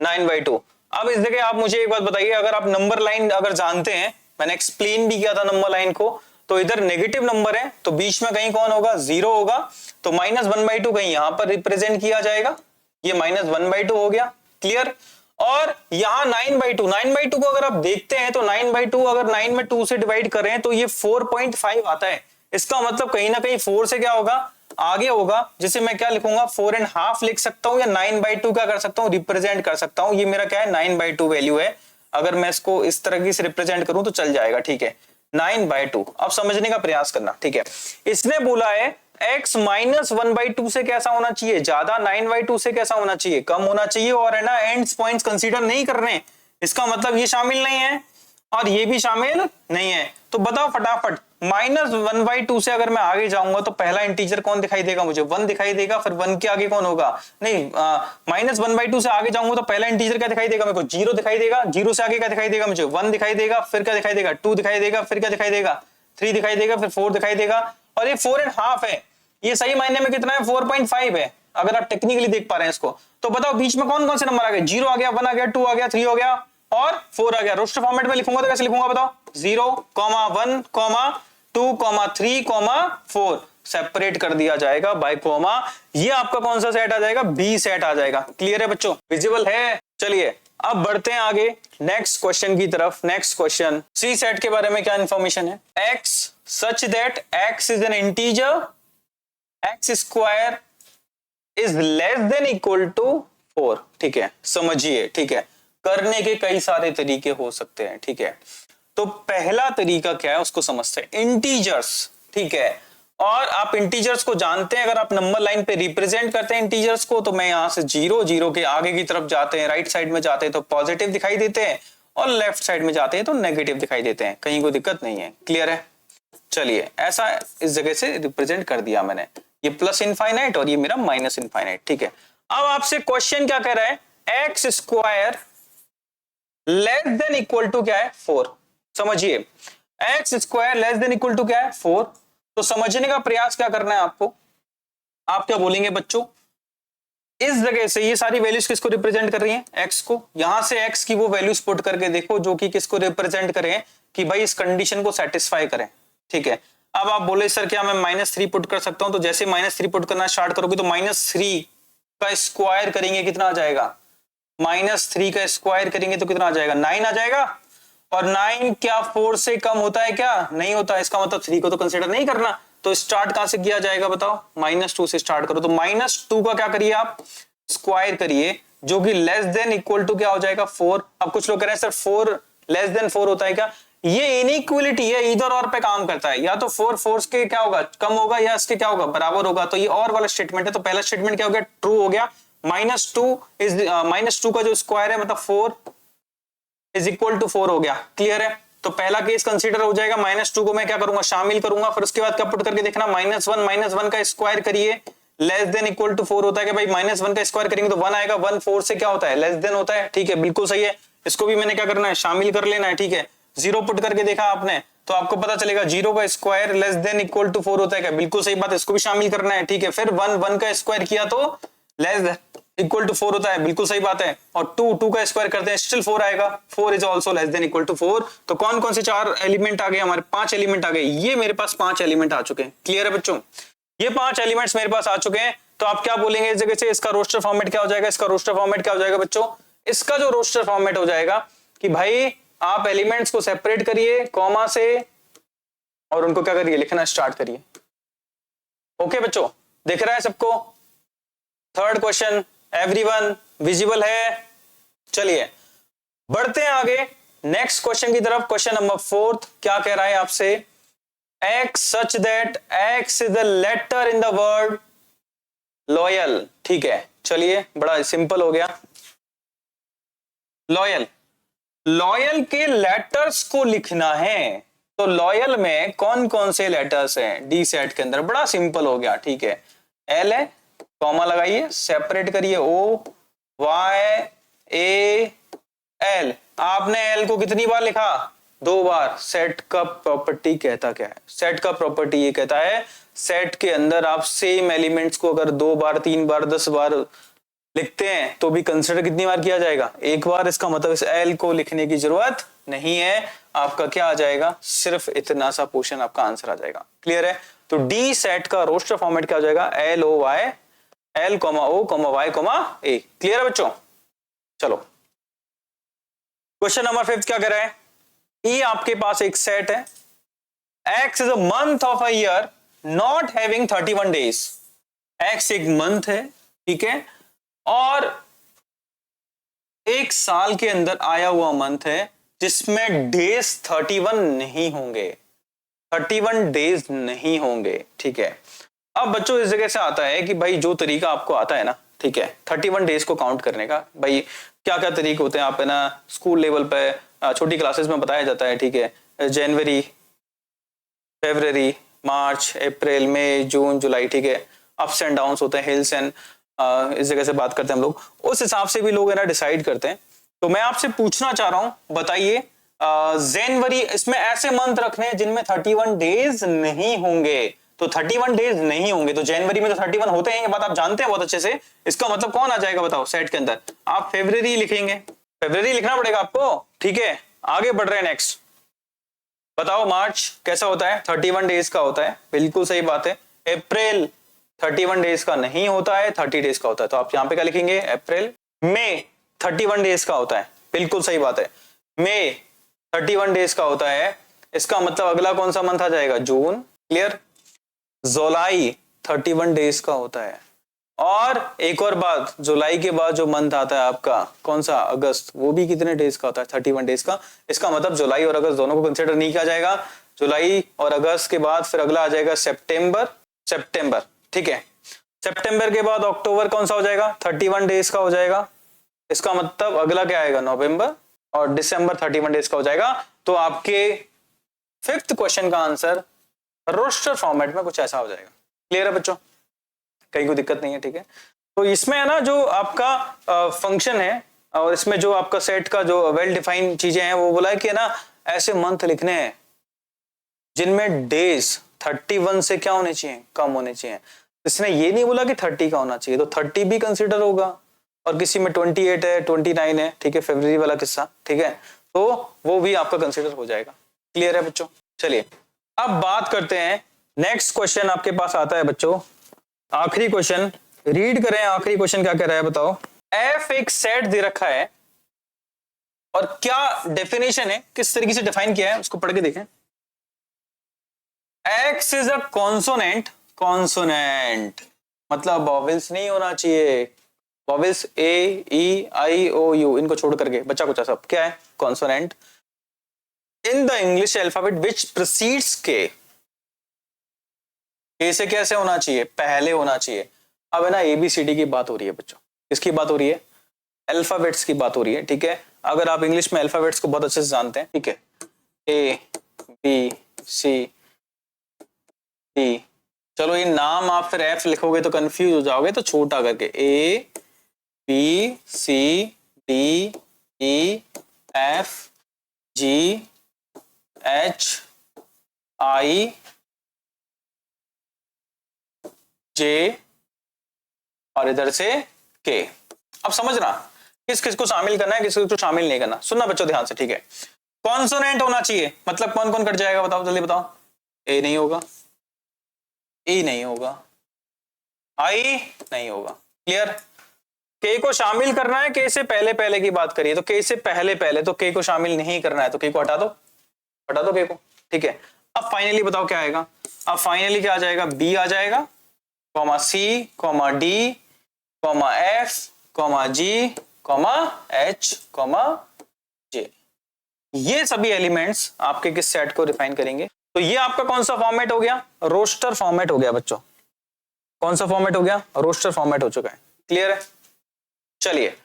9/2। अब इस जगह आप मुझे एक बात बताइए, अगर आप नंबर लाइन अगर जानते हैं, मैंने एक्सप्लेन भी किया था नंबर लाइन को, तो इधर नेगेटिव नंबर है तो बीच में कहीं कौन होगा, 0 होगा, तो -1/2 कहीं यहां पर रिप्रेजेंट किया जाएगा, ये -1/2 हो गया, क्लियर। और यहाँ 9/2 को अगर आप देखते हैं तो 9/2 अगर 9 में 2 से डिवाइड करें तो ये 4.5 आता है। इसका मतलब कहीं ना कहीं 4 से क्या होगा, आगे होगा, जिसे मैं क्या लिखूंगा 4.5 लिख सकता हूं, या 9/2 क्या कर सकता हूं, रिप्रेजेंट कर सकता हूं। ये मेरा क्या है 9/2 वैल्यू है। अगर मैं इसको इस तरह से रिप्रेजेंट करूं तो चल जाएगा, ठीक है 9/2। अब समझने का प्रयास करना, ठीक है। इसने बोला है x -1/2 से कैसा होना चाहिए, ज्यादा 9/2 से कैसा होना चाहिए, कम होना चाहिए, और है ना एंड्स पॉइंट्स कंसीडर नहीं करने। इसका मतलब ये शामिल नहीं है और ये भी शामिल नहीं है। तो बताओ फटाफट, -1/2 से अगर मैं आगे जाऊंगा तो पहला इंटीजर कौन दिखाई देगा मुझे, 1 दिखाई देगा, फिर 1 के आगे कौन होगा, नहीं -1/2 से आगे जाऊंगा तो पहला इंटीजर क्या दिखाई देगा मेरे को, 0 दिखाई देगा, 0 से आगे क्या दिखाई देगा मुझे, 1 दिखाई देगा, फिर क्या दिखाई देगा, 2 दिखाई देगा, फिर क्या दिखाई देगा, 3 दिखाई देगा, फिर 4 दिखाई देगा, और ये 4.5 है। ये सही मायने में कितना है, 4.5 है अगर आप टेक्निकली देख पा रहे हैं इसको। तो बताओ बीच में कौन कौन से नंबर आ गए, 0 आ गया, 1 आ गया, 2 आ गया, 3 हो गया और 4 आ गया। रोस्टर फॉर्मेट में लिखूंगा तो कैसे लिखूंगा बताओ, 0, 1, 2, 3, 4 सेपरेट कर दिया जाएगा बाय कॉमा। ये आपका कौन सा सेट आ जाएगा, बी सेट आ जाएगा। क्लियर है बच्चों, विजिबल है। चलिए अब बढ़ते हैं आगे नेक्स्ट क्वेश्चन की तरफ। नेक्स्ट क्वेश्चन, सी सेट के बारे में क्या इंफॉर्मेशन है, x such that x is an integer, x square is less than equal to 4। ठीक है, समझिए, ठीक है, करने के कई सारे तरीके हो सकते हैं, ठीक है। तो पहला तरीका क्या है उसको समझते हैं, इंटीजर्स, ठीक है। और आप इंटीजर्स को जानते हैं, अगर आप नंबर लाइन पे रिप्रेजेंट करते हैं इंटीजर्स को, तो मैं यहां से 0, 0 के आगे की तरफ जाते हैं, राइट साइड में जाते हैं तो पॉजिटिव दिखाई देते हैं, और लेफ्ट साइड में जाते हैं तो नेगेटिव दिखाई देते हैं, कहीं कोई दिक्कत नहीं है। क्लियर है, चलिए ऐसा इस जगह से रिप्रेजेंट कर दिया मैंने, ये प्लस इनफाइनाइट और ये मेरा माइनस इनफाइनाइट, ठीक है। अब आपसे क्वेश्चन क्या कह रहा है, x square less than equal to क्या है, 4। समझिए, x square less than equal to क्या है, 4। तो समझने का प्रयास क्या करना है आपको, आप क्या बोलेंगे बच्चों, इस जगह से ये सारी वैल्यूज किसको रिप्रेजेंट कर रही हैं, एक्स को। यहां से एक्स की वो वैल्यूज पुट करके देखो जो कि किसको रिप्रेजेंट करें, कि भाई इस कंडीशन को सेटिस्फाई करें, ठीक है। अब आप बोले सर क्या मैं -3 पुट कर सकता हूं, तो जैसे -3 पुट करना स्टार्ट करोगे तो -3 का स्क्वायर करेंगे कितना आ जाएगा, -3 का स्क्वायर करेंगे तो कितना आ जाएगा, 9 आ जाएगा। और 9 क्या 4 से कम होता है क्या, नहीं होता, इसका मतलब 3 को तो कंसीडर नहीं करना। तो स्टार्ट कहां से किया जाएगा बताओ, -2 से स्टार्ट करो। तो -2 का क्या करिए आप, स्क्वायर करिए, जो कि लेस देन इक्वल टू क्या हो जाएगा, 4। अब कुछ लोग कह रहे हैं सर 4 लेस देन 4 होता है क्या, ये इनइक्वलिटी है, इधर और पे काम करता है, या तो 4 4 के क्या होगा, कम होगा, या इसके क्या होगा, बराबर होगा। तो ये और वाला स्टेटमेंट है। तो पहला स्टेटमेंट क्या हो गया, ट्रू हो गया, -2 का जो स्क्वायर है मतलब 4 इज इक्वल टू 4 हो गया। क्लियर है, तो पहला केस कंसीडर हो जाएगा। -2 को मैं क्या करूंगा, शामिल करूंगा, फिर उसके बाद क्या पुट करके देखना, -1 का स्क्वायर करिए, लेस देन इक्वल टू 4 होता है कि भाई -1 का स्क्वायर करेंगे तो 1 आएगा, 1 4 से क्या होता है, लेस देन होता है, ठीक है, बिल्कुल सही है। इसको भी मैंने क्या करना है, शामिल कर लेना है, ठीक है। 0 पुट करके देखा आपने तो आपको पता चलेगा 0 का square less than equal to 4 होता है क्या, बिल्कुल सही बात है, इसको भी शामिल करना है, ठीक है। फिर 1 का स्क्वायर किया तो लेस इक्वल टू 4 होता है, बिल्कुल सही बात है। और 2 का स्क्वायर करते हैं स्टिल 4 आएगा, 4 is also less than equal to 4। तो कौन कौन से 4 एलिमेंट आ गए हमारे, 5 एलिमेंट आ गए। ये मेरे पास 5 एलिमेंट आ चुके हैं। क्लियर है बच्चों, ये 5 एलिमेंट्स मेरे पास आ चुके हैं। तो आप क्या बोलेंगे इस जगह से, इसका रोस्टर फॉर्मेट क्या हो जाएगा, इसका रोस्टर फॉर्मेट क्या हो जाएगा बच्चों, इसका जो रोस्टर फॉर्मेट हो जाएगा कि भाई आप एलिमेंट्स को सेपरेट करिए कॉमा से और उनको क्या करिए, लिखना स्टार्ट करिए। ओके बच्चों, दिख रहा है सबको। थर्ड क्वेश्चन एवरीवन विजिबल है। चलिए बढ़ते हैं आगे नेक्स्ट क्वेश्चन की तरफ। क्वेश्चन नंबर 4 क्या कह रहा है आपसे, x such that x is the letter in the word loyal. ठीक है, चलिए बड़ा सिंपल हो गया। लॉयल, लॉयल के लेटर्स को लिखना है। तो लॉयल में कौन कौन से लेटर्स हैं डी सेट के अंदर, बड़ा सिंपल हो गया। ठीक है, एल है, कॉमा लगाइए, सेपरेट करिए, ओ वाई ए एल। आपने एल को कितनी बार लिखा, 2 बार। सेट का प्रॉपर्टी कहता क्या है, सेट का प्रॉपर्टी ये कहता है सेट के अंदर आप सेम एलिमेंट्स को अगर 2 बार 3 बार 10 बार लिखते हैं तो भी कंसिडर कितनी बार किया जाएगा, 1 बार। इसका मतलब इस एल को लिखने की जरूरत नहीं है, आपका क्या आ जाएगा, सिर्फ इतना सा पोर्शन आपका आंसर आ जाएगा। क्लियर है? तो डी सेट का रोस्टर फॉर्मेट क्या हो जाएगा, L O Y, L comma O comma Y comma A. Clear है बच्चों? चलो क्वेश्चन नंबर 5 क्या कह रहा है, ये आपके पास एक सेट है, x is a month of a year not having 31 days. X एक मंथ है, ठीक है, और एक साल के अंदर आया हुआ मंथ है जिसमें डेज 31 नहीं होंगे, 31 डेज नहीं होंगे। ठीक है, अब बच्चों इस जगह से आता है कि भाई जो तरीका आपको आता है ना, ठीक है, 31 डेज को काउंट करने का, भाई क्या क्या तरीके होते हैं, आप है ना स्कूल लेवल पे छोटी क्लासेस में बताया जाता है। ठीक है, जनवरी, फरवरी, मार्च, अप्रैल, मई, जून, जुलाई, ठीक है, अप्स एंड डाउन्स होते हैं, हिल्स एंड इस जगह से बात करते हैं हम लोग, उस हिसाब से भी लोग है ना डिसाइड करते हैं। तो मैं आपसे पूछना चाह रहा हूं, बताइए जनवरी, इसमें ऐसे मंथ रखने हैं जिनमें 31 डेज नहीं होंगे, तो 31 डेज नहीं होंगे, तो जनवरी में तो 31 होते हैं, ये बात आप जानते हैं बहुत अच्छे से। इसका मतलब कौन आ जाएगा बताओ सेट के अंदर, आप फरवरी लिखेंगे, फरवरी लिखना पड़ेगा आपको। ठीक है, आगे बढ़ रहे हैं, नेक्स्ट बताओ मार्च कैसा होता है, 31 डेज का होता है, बिल्कुल सही बात है। अप्रैल 31 डेज का नहीं होता है, 30 डेज का होता है, तो आप यहां पे क्या लिखेंगे, अप्रैल। मई 31 डेज का होता है, बिल्कुल सही बात है, मई 31 डेज का होता है, इसका मतलब अगला कौन सा मंथ आ जाएगा, जून। क्लियर? जुलाई 31 डेज का होता है, और एक और बात, जुलाई के बाद जो मंथ आता है आपका कौन सा, अगस्त, वो भी कितने डेज का होता है, 31 डेज का। इसका मतलब जुलाई और अगस्त दोनों को कंसिडर नहीं किया जाएगा, जुलाई और अगस्त के बाद फिर अगला आ जाएगा सितंबर, सितंबर, ठीक है, सितंबर के बाद अक्टूबर कौन सा हो जाएगा, 31 डेज का हो जाएगा, इसका मतलब अगला क्या आएगा, नवंबर, और दिसंबर 31 डेज का हो जाएगा। तो आपके 5th क्वेश्चन का आंसर रोस्टर फॉर्मेट में कुछ ऐसा हो जाएगा। क्लियर है बच्चों? कहीं कोई दिक्कत नहीं है? ठीक है, तो इसमें है ना जो आपका फंक्शन है, और इसमें जो आपका सेट का जो वेल डिफाइंड चीजें हैं, वो बोला है कि ना ऐसे मंथ लिखने हैं जिनमें डेज 31 से क्या होने चाहिए, कम होने चाहिए। इसने ये नहीं बोला कि 30 का होना चाहिए, तो 30 भी कंसिडर होगा, और किसी में 28 है, 29 है, ठीक है, फरवरी वाला किस्सा, ठीक है, तो वो भी आपका कंसिडर हो जाएगा। क्लियर है बच्चों? चलिए अब बात करते हैं, नेक्स्ट क्वेश्चन आपके पास आता है बच्चों, आखिरी क्वेश्चन रीड करें, आखिरी क्वेश्चन क्या कह रहा है बताओ। एफ एक सेट दे रखा है, और क्या डेफिनेशन है, किस तरीके से डिफाइन किया है उसको पढ़ के देखें। X is a consonant, consonant मतलब वॉवेल्स नहीं होना चाहिए, vowels A E I O you इनको छोड़ करके बच्चा कुछ सब क्या है, consonant in the English alphabet which precedes के। से कैसे होना चाहिए, पहले होना चाहिए। अब है ना एबीसीडी की बात हो रही है बच्चों, किसकी बात हो रही है, अल्फाबेट्स की बात हो रही है। ठीक है, अगर आप इंग्लिश में अल्फाबेट्स को बहुत अच्छे से जानते हैं, ठीक है, ए बी सी डी, चलो ये नाम आप फिर एफ लिखोगे तो कंफ्यूज हो जाओगे, तो छोटा करके A B C D E F G H I J और इधर से के। अब समझना किस किस को शामिल करना है, किस किस को शामिल नहीं करना, सुनना बच्चों ध्यान से। ठीक है, कॉन्सोनेंट होना चाहिए, मतलब कौन कौन कट जाएगा बताओ, जल्दी बताओ। ए नहीं होगा, ई नहीं होगा, आई नहीं होगा। क्लियर? के को शामिल करना है, के से पहले पहले की बात करिए तो के से पहले पहले, तो के को शामिल नहीं करना है तो के को हटा दो, हटा दो के को। ठीक है, अब फाइनली बताओ क्या आएगा, अब फाइनली क्या आ जाएगा, बी आ जाएगा, comma C, comma D, comma F, comma G, comma H, comma J. ये सभी एलिमेंट्स आपके किस सेट को डिफाइन करेंगे। तो ये आपका कौन सा फॉर्मेट हो गया, रोस्टर फॉर्मेट हो गया बच्चों। कौन सा फॉर्मेट हो गया, रोस्टर फॉर्मेट हो चुका है। क्लियर है? चलिए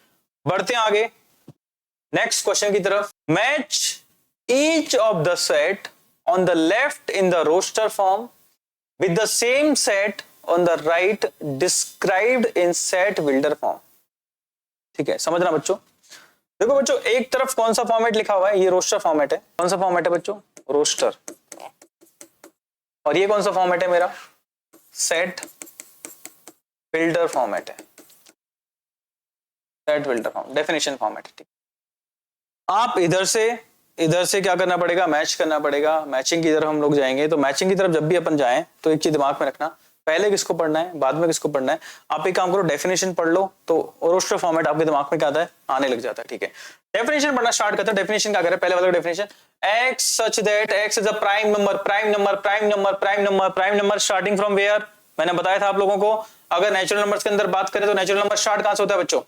बढ़ते हैं आगे नेक्स्ट क्वेश्चन की तरफ। Match each of the set on the left in the roster form with the same set on the right described in set builder form. ठीक है, समझना बच्चों। देखो बच्चों, एक तरफ कौन सा फॉर्मेट लिखा हुआ है, ये रोस्टर फॉर्मेट है। कौन सा फॉर्मेट है बच्चों, रोस्टर। और ये कौन सा फॉर्मेट है मेरा, सेट बिल्डर फॉर्मेट है, set builder form, definition format है। ठीक, आप इधर से इधर से क्या करना पड़ेगा, मैच करना पड़ेगा। मैचिंग की तरफ हम लोग जाएंगे। तो मैचिंग की तरफ जब भी अपन जाएं तो एक चीज दिमाग में रखना, पहले किसको पढ़ना है, बाद में किसको पढ़ना है। आप एक काम करो, डेफिनेशन पढ़ लो तो रोस्टर फॉर्मेट आपके दिमाग में क्या आता है, आने लग जाता है। ठीक है, डेफिनेशन पढ़ना स्टार्ट करते हैं। डेफिनेशन क्या करे, पहले वाला definition, x such that x is a prime number, prime number, prime number, prime number, prime number starting from where। मैंने बताया था आप लोगों को, अगर नेचुरल नंबर्स के अंदर बात करें तो नेचुरल नंबर स्टार्ट कहां से होता है बच्चों,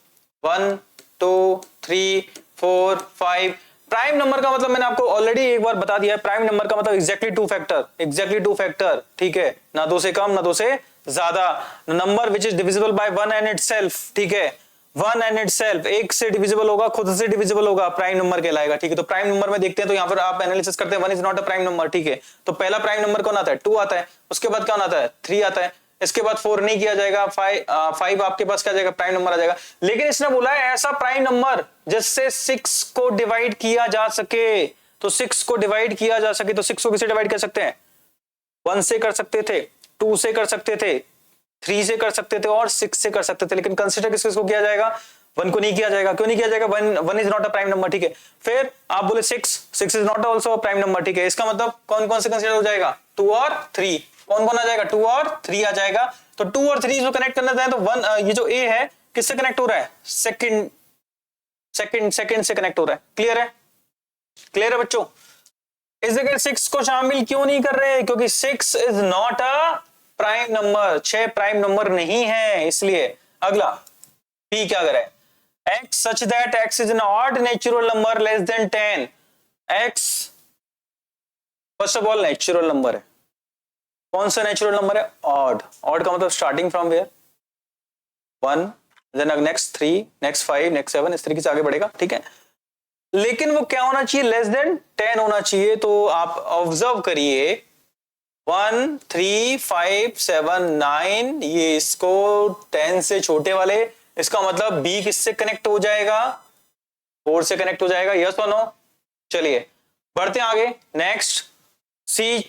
1 2 3 4 5। प्राइम नंबर का मतलब मैंने आपको ऑलरेडी एक बार बता दिया है, प्राइम नंबर का मतलब exactly two factor, exactly two factor. ठीक है, ना दो से कम ना दो से ज्यादा। Number which is divisible by one and itself. ठीक है, वन एंड इटसेल्फ, एक से डिविजिबल होगा, खुद से डिविजिबल होगा, प्राइम नंबर कहलाएगा। ठीक है, तो प्राइम नंबर में देखते हैं तो यहाँ पर आप एनालिसिस करते हैं, one is not a prime number. ठीक है, तो पहला प्राइम नंबर कौन आता है, 2 आता है। उसके बाद कौन आता है, 3 आता है। इसके बाद 4 नहीं किया जाएगा, 5 आपके पास क्या जाएगा, प्राइम नंबर आ जाएगा। लेकिन इसने बोला है ऐसा प्राइम नंबर जिससे 6 को डिवाइड किया जा सके। तो 6 को डिवाइड किया जा सके तो 6 को किससे डिवाइड कर सकते हैं, 1 से कर सकते थे, 2 से कर सकते थे, 3 से कर सकते थे और 6 से कर सकते थे। लेकिन कंसिडर किसको किया जाएगा, 1 को नहीं किया जाएगा। क्यों नहीं किया जाएगा, 1 is not a prime number. ठीक है, फिर आप बोले 6 is not also a prime number. ठीक है, इसका मतलब कौन कौन से कंसिडर हो जाएगा, 2 और 3। कौन कौन आ जाएगा, 2 और 3 आ जाएगा। तो 2 और 3 जो कनेक्ट करना चाहे तो 1, ये जो ए है किससे कनेक्ट हो रहा है, सेकंड से कनेक्ट हो रहा है। क्लियर है, क्लियर है बच्चों। इस जगह 6 को शामिल क्यों नहीं कर रहे, क्योंकि 6 is not a prime number, 6 prime number नहीं है, इसलिए। अगला पी क्या करे, x such that x is an odd natural number less than 10। x first of all natural number है। कौन सा नेचुरल नंबर है, ऑड। ऑड का मतलब starting from where, 1, then next 3, next 5, next 7, इस तरीके से आगे बढ़ेगा। ठीक है, लेकिन वो क्या होना चाहिए, लेस देन 10 होना चाहिए। तो आप ऑब्जर्व करिए, 1 3 5 7 9, ये इसको 10 से छोटे वाले, इसका मतलब बी किससे कनेक्ट हो जाएगा, 4 से कनेक्ट हो जाएगा। यस और नो। चलिए बढ़ते हैं आगे। Next C,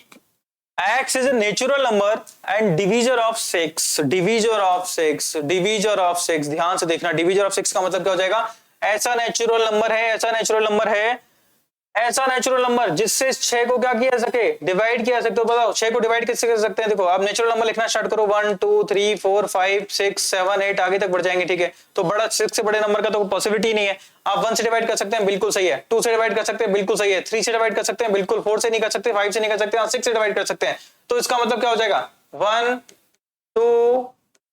x is a natural number and divisor of 6, divisor of 6, divisor of 6। ध्यान से देखना, divisor of 6 का मतलब क्या हो जाएगा, ऐसा नेचुरल नंबर है, ऐसा नेचुरल नंबर है, ऐसा नेचुरल नंबर जिससे 6 को क्या किया जा सके, डिवाइड किया जा सकते हो। बताओ 6 को डिवाइड कैसे कर सकते हैं। देखो आप नेचुरल नंबर लिखना स्टार्ट करो, 1 2 3 4 5 6 7 8 आगे तक बढ़ जाएंगे। ठीक है, तो बड़ा 6 से बड़े नंबर का तो पॉसिबिलिटी नहीं है। आप 1 से डिवाइड कर सकते हैं, बिल्कुल सही है। 2 से डिवाइड कर सकते हैं, बिल्कुल सही है। 3 से डिवाइड कर सकते हैं, बिल्कुल। 4 से नहीं कर सकते, 5 से नहीं कर सकते, 6 से डिवाइड कर सकते हैं। तो इसका मतलब क्या हो जाएगा, 1 2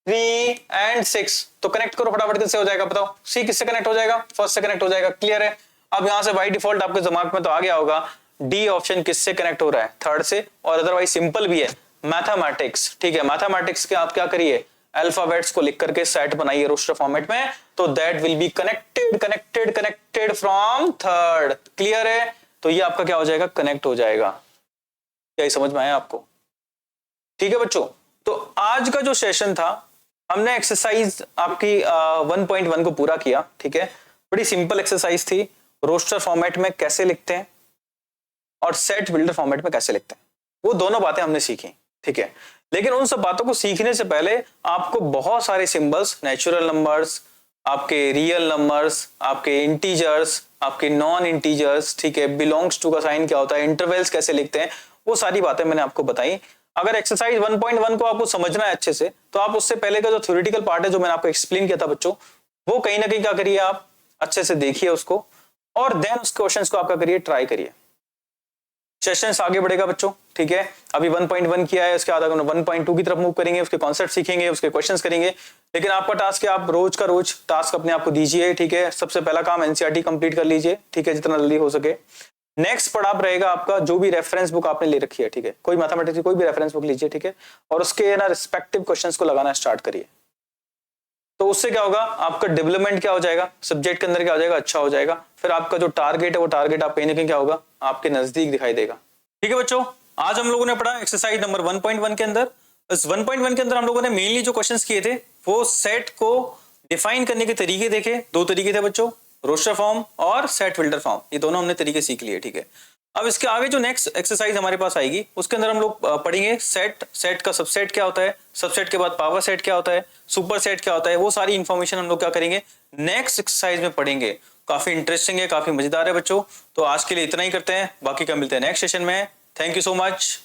3 एंड 6। तो कनेक्ट करो फटाफट, किससे हो जाएगा बताओ, सी किससे कनेक्ट हो जाएगा, फर्स्ट से कनेक्ट हो जाएगा। क्लियर है। अब यहां से बाय डिफॉल्ट आपके दिमाग में तो आ गया होगा, डी ऑप्शन किससे कनेक्ट हो रहा है, थर्ड से। और अदरवाइज सिंपल भी है, मैथमेटिक्स। ठीक है, मैथमेटिक्स के आप क्या करिए, अल्फाबेट्स को लिख करके सेट बनाइए रोस्टर फॉर्मेट में, तो that will be connected connected connected from third. Clear है, तो ये आपका क्या हो जाएगा, कनेक्ट हो जाएगा। क्या समझ में आया आपको। ठीक है बच्चों, तो आज का जो सेशन था हमने एक्सरसाइज आपकी 1.1 को पूरा किया। ठीक है, बड़ी सिंपल एक्सरसाइज थी। रोस्टर फॉर्मेट में कैसे लिखते हैं और सेट बिल्डर फॉर्मेट में कैसे लिखते हैं, वो दोनों बातें हमने सीखी। ठीक है, लेकिन उन सब बातों को सीखने से पहले आपको बहुत सारे सिंबल्स, नेचुरल नंबर्स, आपके रियल नंबर्स, आपके इंटीजर्स, आपके नॉन इंटीजर्स, ठीक है, बिलोंग्स टू का साइन क्या होता है, इंटरवल्स कैसे लिखते हैं, वो सारी बातें मैंने आपको बताई। अगर एक्सरसाइज 1.1 को आपको समझना है अच्छे से, तो आप उससे पहले का जो थ्योरेटिकल पार्ट है जो मैंने आपको एक्सप्लेन किया था बच्चों, वो कहीं ना कहीं क्या करिए, आप अच्छे से देखिए उसको, और देन उस क्वेश्चंस को आपका करिए, ट्राई करिए। सेशंस आगे बढ़ेगा बच्चों। ठीक है, अभी 1.1 किया है, उसके बाद 1.2 की तरफ मूव करेंगे, उसके कॉन्सेप्ट सीखेंगे, उसके क्वेश्चंस करेंगे। लेकिन आपका टास्क है, आप रोज का रोज टास्क अपने आप को दीजिए। ठीक है, सबसे पहला काम एनसीईआरटी कंप्लीट कर लीजिए। ठीक है, जितना जल्दी हो सके। नेक्स्ट पढ़ाप रहेगा आपका, जो भी रेफरेंस बुक आपने ले रखी है, ठीक है, कोई मैथमेटिक्स की कोई भी रेफरेंस बुक लीजिए। ठीक है, और उसके ना रिस्पेक्टिव क्वेश्चंस को लगाना स्टार्ट करिए। तो उससे क्या होगा, आपका डेवलपमेंट क्या हो जाएगा, सब्जेक्ट के अंदर क्या हो जाएगा, अच्छा हो जाएगा। फिर आपका जो टारगेट है, वो टारगेट आप कहीं ना कहीं क्या होगा, आपके नजदीक दिखाई देगा। ठीक है बच्चों, आज हम लोगों ने पढ़ा एक्सरसाइज नंबर 1.1 के अंदर। इस 1.1 के अंदर हम लोगों ने मेनली जो क्वेश्चंस किए थे, वो सेट को डिफाइन करने के तरीके देखे। 2 तरीके थे बच्चों, रोस्टर फॉर्म और सेट बिल्डर फॉर्म, ये दोनों हमने तरीके सीख लिए। ठीक है, अब इसके आगे जो नेक्स्ट एक्सरसाइज हमारे पास आएगी, उसके अंदर हम लोग पढ़ेंगे सेट, सेट का सबसेट क्या होता है, सबसेट के बाद पावर सेट क्या होता है, सुपर सेट क्या होता है, वो सारी इंफॉर्मेशन हम लोग क्या करेंगे, नेक्स्ट एक्सरसाइज में पढ़ेंगे। काफी इंटरेस्टिंग है, काफी मजेदार है बच्चों। तो आज के लिए इतना ही करते हैं, बाकी का मिलते हैं नेक्स्ट सेशन में। Thank you so much.